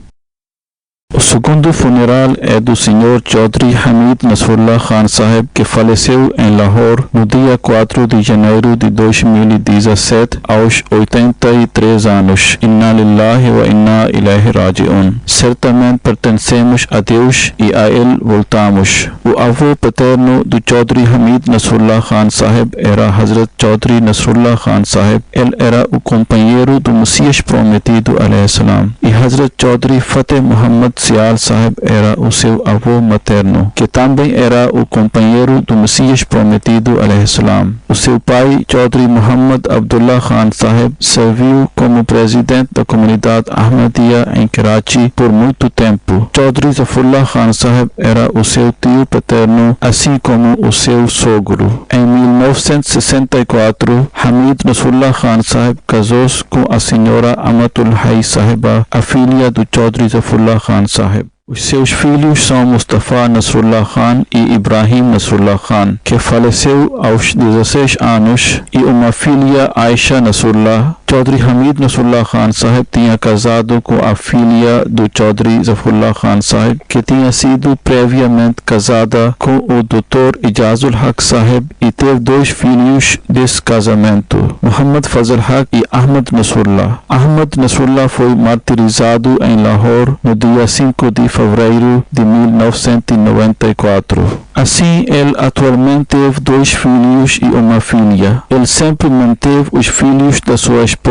O segundo funeral é do Sr. Chaudhry Hamid Nasrullah Khan Sahib, que faleceu em Lahore no dia 4 de janeiro de 2017, aos 83 anos. Inna lillahi wa inna ilaihi raji'un. Certamente pertencemos a Deus e a Ele voltamos. O avô paterno do Chaudhry Hamid Nasrullah Khan Sahib era Hazrat Chaudhry Nasrullah Khan Sahib. Ele era o companheiro do Messias prometido alayhi salam. E Hazrat Chaudhry Fateh Muhammad Sial Sahib era o seu avô materno, que também era o companheiro do Messias prometido alayhi salam. O seu pai, Chaudhry Muhammad Abdullah Khan Sahib, serviu como presidente da comunidade Ahmadiyya em Karachi por muito tempo. Chaudhry Zafrullah Khan Sahib era o seu tio paterno, assim como o seu sogro. Em 1964, Hamid Nasrullah Khan Sahib casou-se com a senhora Amatul Hay Sahiba, a filha do Chaudhry Zafrullah Khan Sahib. Os seus filhos são Mustafa Nasrullah Khan e Ibrahim Nasrullah Khan, que faleceu aos 16 anos, e uma filha, Aisha Nasrullah. Chaudhry Hamid Nasrullah Khan Sahib tinha casado com a filha do Chaudhry Zafrullah Khan Sahib, que tinha sido previamente casada com o Dr. Ijazul Haq Sahib, e teve 2 filhos desse casamento, Muhammad Fazl Haq e Ahmad Nasrullah. Ahmad Nasrullah foi martirizado em Lahore no dia 5 de fevereiro de 1994. Assim, ele atualmente teve 2 filhos e uma filha. Ele sempre manteve os filhos da sua esposa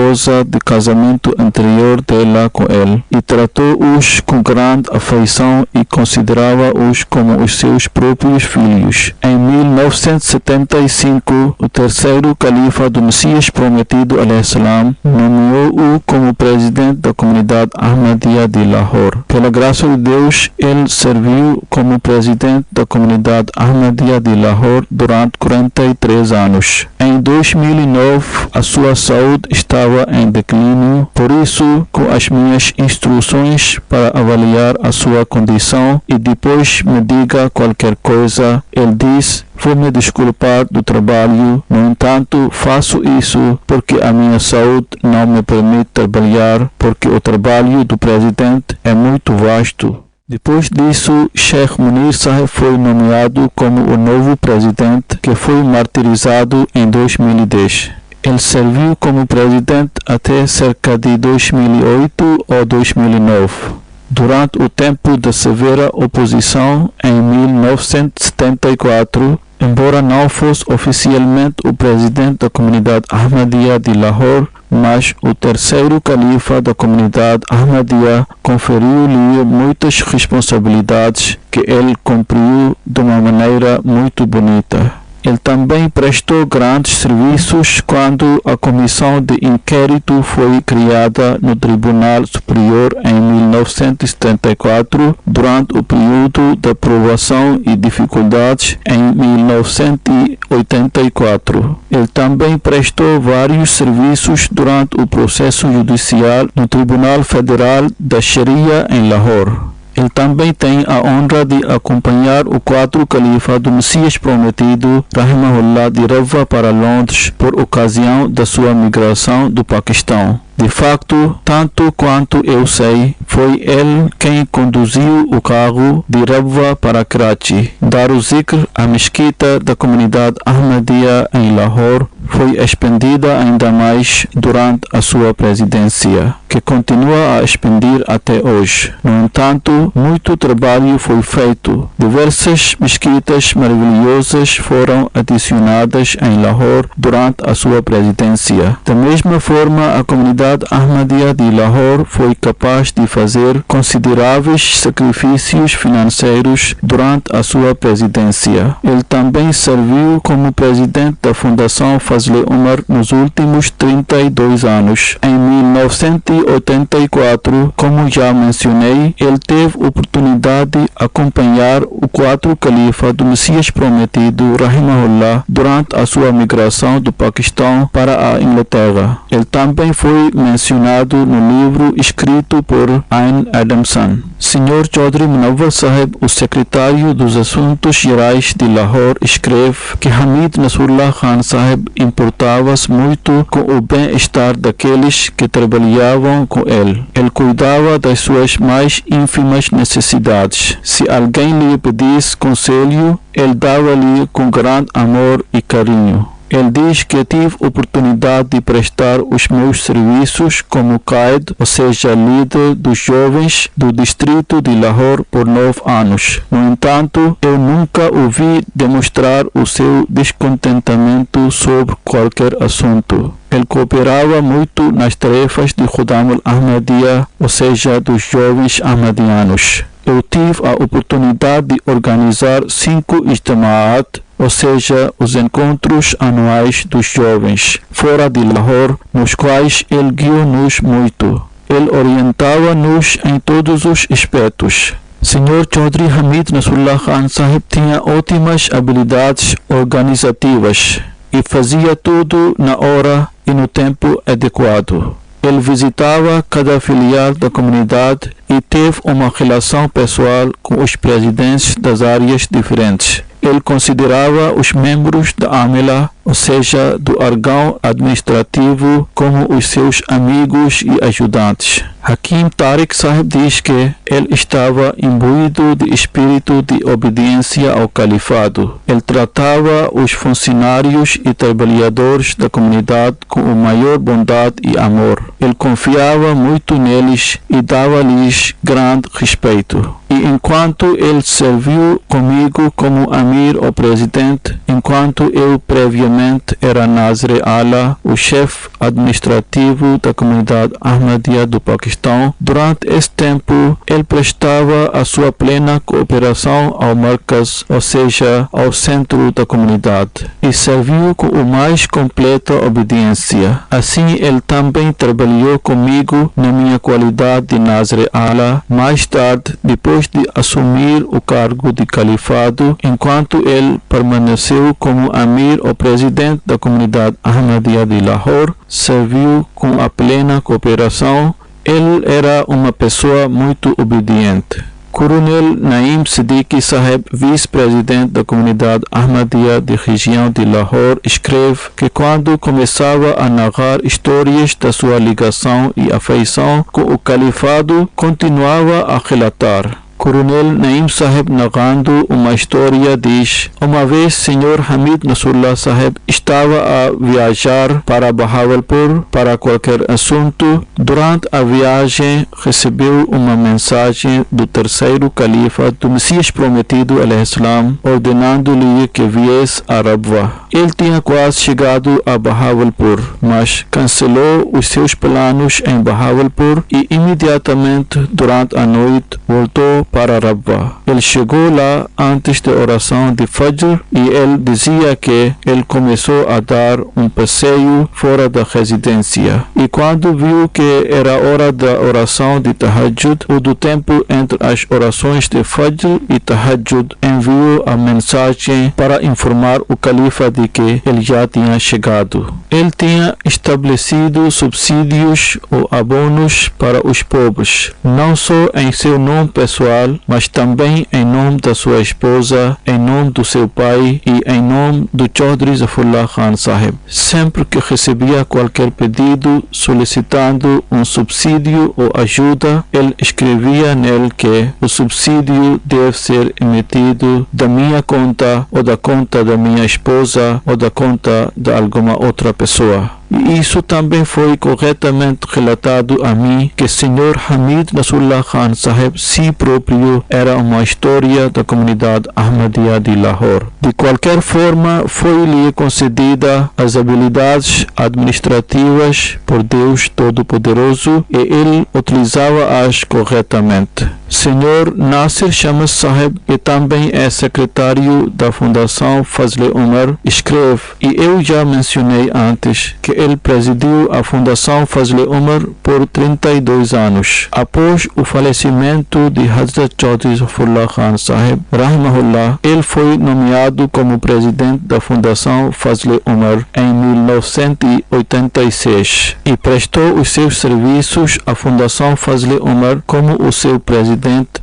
de casamento anterior dela com ele e tratou-os com grande afeição e considerava-os como os seus próprios filhos. Em 1975, o terceiro califa do Messias prometido alayhi salam nomeou-o como presidente da comunidade Ahmadiyya de Lahore. Pela graça de Deus, ele serviu como presidente da comunidade Ahmadiyya de Lahore durante 43 anos. Em 2009, a sua saúde estava em declínio, por isso, com as minhas instruções para avaliar a sua condição e depois me diga qualquer coisa, ele disse: vou me desculpar do trabalho, no entanto, faço isso porque a minha saúde não me permite trabalhar, porque o trabalho do presidente é muito vasto. Depois disso, Sheikh Munir Sahib foi nomeado como o novo presidente, que foi martirizado em 2010. Ele serviu como presidente até cerca de 2008 ou 2009. Durante o tempo da severa oposição, em 1974, embora não fosse oficialmente o presidente da comunidade Ahmadiyya de Lahore, mas o terceiro califa da comunidade Ahmadiyya conferiu-lhe muitas responsabilidades que ele cumpriu de uma maneira muito bonita. Ele também prestou grandes serviços quando a comissão de inquérito foi criada no Tribunal Superior em 1974, durante o período da provação e dificuldades em 1984. Ele também prestou vários serviços durante o processo judicial no Tribunal Federal da Sharia em Lahore. Ele também tem a honra de acompanhar o quarto califa do Messias prometido, Rahimahullah, de Ravva para Londres por ocasião da sua migração do Paquistão. De facto, tanto quanto eu sei, foi ele quem conduziu o carro de Ravva para Karachi. Darul Zikr, a mesquita da comunidade Ahmadiyya em Lahore, foi expandida ainda mais durante a sua presidência, que continua a expandir até hoje. No entanto, muito trabalho foi feito. Diversas mesquitas maravilhosas foram adicionadas em Lahore durante a sua presidência. Da mesma forma, a comunidade Ahmadiyya de Lahore foi capaz de fazer consideráveis sacrifícios financeiros durante a sua presidência. Ele também serviu como presidente da Fundação Fazl Umar nos últimos 32 anos. Em 1984, como já mencionei, ele teve oportunidade de acompanhar o quarto califa do Messias prometido, Rahimahullah, durante a sua migração do Paquistão para a Inglaterra. Ele também foi mencionado no livro escrito por Ayn Adamson. Sr. Chaudhry Munawwar Sahib, o secretário dos Assuntos Gerais de Lahore, escreve que Hamid Nasrullah Khan Sahib importava-se muito com o bem-estar daqueles que trabalhavam com ele. Ele cuidava das suas mais ínfimas necessidades. Se alguém lhe pedisse conselho, ele dava-lhe com grande amor e carinho. Ele diz que tive oportunidade de prestar os meus serviços como Qaid, ou seja, líder dos jovens do distrito de Lahore por 9 anos. No entanto, eu nunca o vi demonstrar o seu descontentamento sobre qualquer assunto. Ele cooperava muito nas tarefas de Khuddam al-Ahmadiyya, ou seja, dos jovens ahmadianos. Eu tive a oportunidade de organizar 5 ijtima'at, ou seja, os encontros anuais dos jovens, fora de Lahore, nos quais ele guiou-nos muito. Ele orientava-nos em todos os aspectos. Sr. Chaudhry Hamid Nasrullah Khan Sahib tinha ótimas habilidades organizativas e fazia tudo na hora e no tempo adequado. Ele visitava cada filial da comunidade e teve uma relação pessoal com os presidentes das áreas diferentes. Ele considerava os membros da Amila, ou seja, do órgão administrativo, como os seus amigos e ajudantes. Hakim Tariq Sahib diz que ele estava imbuído de espírito de obediência ao califado. Ele tratava os funcionários e trabalhadores da comunidade com a maior bondade e amor. Ele confiava muito neles e dava-lhes grande respeito. E enquanto ele serviu comigo como Amir ou presidente, enquanto eu previamente era Nazir Ala, o chefe administrativo da comunidade Ahmadiyya do Paquistão, durante esse tempo ele prestava a sua plena cooperação ao Markaz, ou seja, ao centro da comunidade, e serviu com a mais completa obediência. Assim, ele também trabalhou comigo na minha qualidade de Nazir Ala. Mais tarde, depois de assumir o cargo de califado, enquanto ele permaneceu como Amir ou presidente da comunidade Ahmadiyya de Lahore, serviu com a plena cooperação. Ele era uma pessoa muito obediente. Coronel Naim Siddiqui Sahib, vice-presidente da comunidade Ahmadiyya da região de Lahore, escreve que quando começava a narrar histórias da sua ligação e afeição com o califado, continuava a relatar. Coronel Naim Sahib, narrando uma história, diz: uma vez Sr. Hamid Nasrullah Sahib estava a viajar para Bahawalpur para qualquer assunto. Durante a viagem recebeu uma mensagem do terceiro califa do Messias Prometido ﷺ, ordenando-lhe que viesse a Rabwa. Ele tinha quase chegado a Bahawalpur, mas cancelou os seus planos em Bahawalpur e imediatamente durante a noite voltou para Rabwa. Ele chegou lá antes da oração de Fajr e ele dizia que ele começou a dar um passeio fora da residência. E quando viu que era hora da oração de Tahajjud, ou do tempo entre as orações de Fajr e Tahajjud, enviou a mensagem para informar o califa de que ele já tinha chegado. Ele tinha estabelecido subsídios ou abonos para os pobres, não só em seu nome pessoal, mas também em nome da sua esposa, em nome do seu pai e em nome do Chaudhry Zafrullah Khan Sahib. Sempre que recebia qualquer pedido solicitando um subsídio ou ajuda, ele escrevia nele que o subsídio deve ser emitido da minha conta ou da conta da minha esposa ou da conta de alguma outra pessoa. E isso também foi corretamente relatado a mim, que Sr. Hamid Nasrullah Khan Sahib si próprio era uma história da comunidade Ahmadiyya de Lahore. De qualquer forma, foi-lhe concedida as habilidades administrativas por Deus Todo-Poderoso e ele utilizava-as corretamente. Senhor Nasir Shams Sahib, que também é secretário da Fundação Fazle Umar, escreve: e eu já mencionei antes que ele presidiu a Fundação Fazle Umar por 32 anos. Após o falecimento de Hazrat Chaudhry Zafrullah Khan Sahib, rahimahullah, ele foi nomeado como presidente da Fundação Fazle Umar em 1986 e prestou os seus serviços à Fundação Fazle Umar como o seu presidente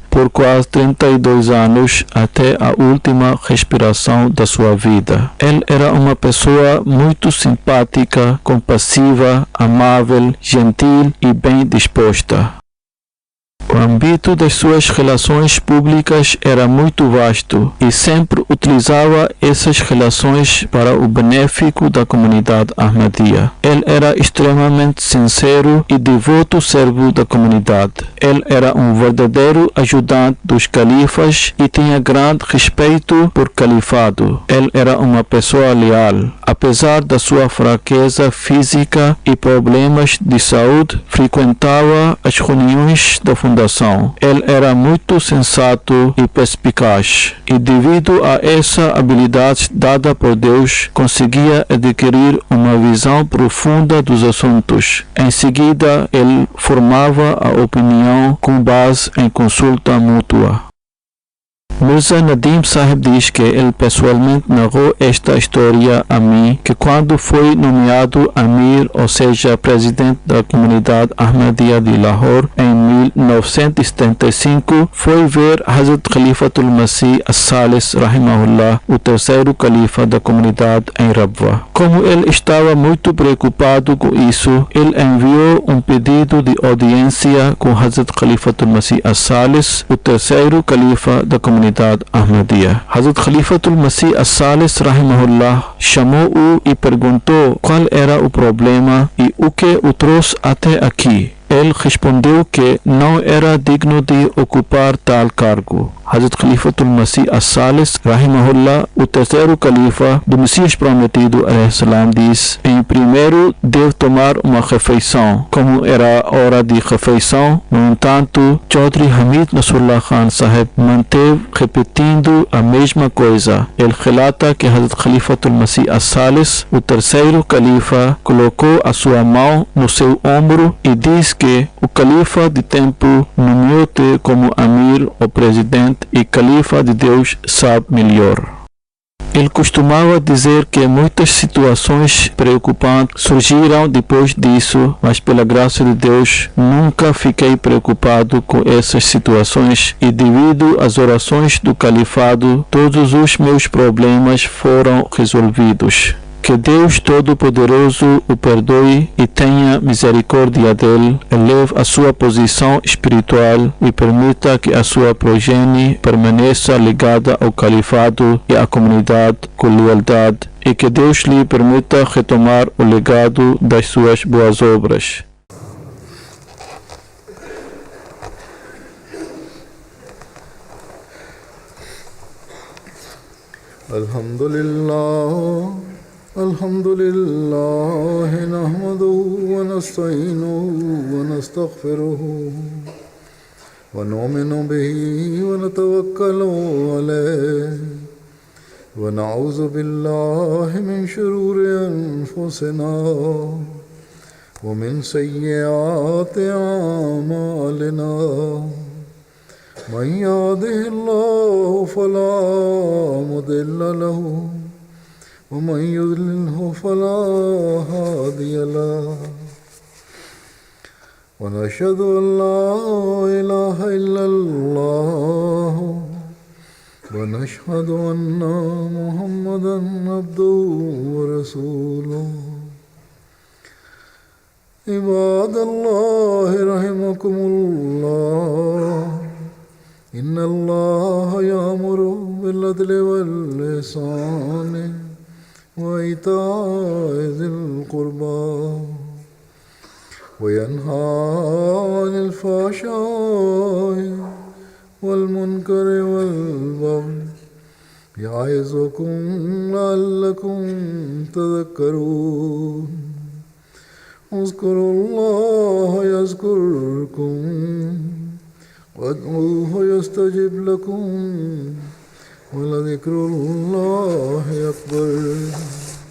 por quase 32 anos até a última respiração da sua vida. Ele era uma pessoa muito simpática, compassiva, amável, gentil e bem disposta. O âmbito das suas relações públicas era muito vasto e sempre utilizava essas relações para o benéfico da comunidade Ahmadiyya. Ele era extremamente sincero e devoto servo da comunidade. Ele era um verdadeiro ajudante dos califas e tinha grande respeito por califado. Ele era uma pessoa leal. Apesar da sua fraqueza física e problemas de saúde, frequentava as reuniões da fundação. Ele era muito sensato e perspicaz, e devido a essa habilidade dada por Deus, conseguia adquirir uma visão profunda dos assuntos. Em seguida, ele formava a opinião com base em consulta mútua. Mirza Nadim Sahib diz que ele pessoalmente narrou esta história a mim, que quando foi nomeado Amir, ou seja, presidente da comunidade Ahmadiyya de Lahore em 1975, foi ver Hazrat Khalifatul Masih As-Salis rahimahullah, o terceiro califa da comunidade em Rabwa. Como ele estava muito preocupado com isso, ele enviou um pedido de audiência com Hazrat Khalifatul Masih As-Salis, o terceiro califa da comunidade Ahmadiyya. Hazrat Khalifatul Masih As-Salis rahimahullah chamou-o e perguntou qual era o problema e o que o trouxe até aqui. Ele respondeu que não era digno de ocupar tal cargo. Hazrat Khalifatul Masih As-Salis rahimahullah, o terceiro califa do Messias prometido salam, diz: em primeiro deve tomar uma refeição. Como era hora de refeição, no entanto, Chaudhry Hamid Nasrullah Khan Sahib manteve repetindo a mesma coisa. Ele relata que Hazrat Khalifatul Masih As-Salis, o terceiro califa, colocou a sua mão no seu ombro e diz que o califa de tempo nomeou-te como Amir, ou presidente, e califa de Deus sabe melhor. Ele costumava dizer que muitas situações preocupantes surgiram depois disso, mas pela graça de Deus nunca fiquei preocupado com essas situações e devido às orações do califado, todos os meus problemas foram resolvidos. Que Deus Todo-Poderoso o perdoe e tenha misericórdia dele, eleve a sua posição espiritual e permita que a sua progenie permaneça ligada ao califado e à comunidade com lealdade, e que Deus lhe permita retomar o legado das suas boas obras. الحمد لله نحمده ونستعينه ونستغفره ونؤمن به ونتوكل عليه ونعوذ بالله من شرور أنفسنا ومن سيئات أعمالنا من يهده الله فلا مضل له ومن يضلله فلا هادي له ونشهد أن لا إله إلا الله ونشهد أن محمدا عبده ورسوله عباد الله رحمكم الله إن الله يأمر بالعدل والإحسان وإيتاء ذي القربى وينهى عن الفحشاء والمنكر والبغي يعظكم لعلكم تذكرون اذكروا الله يذكركم وادعوه يستجب لكم ولذكر الله أكبر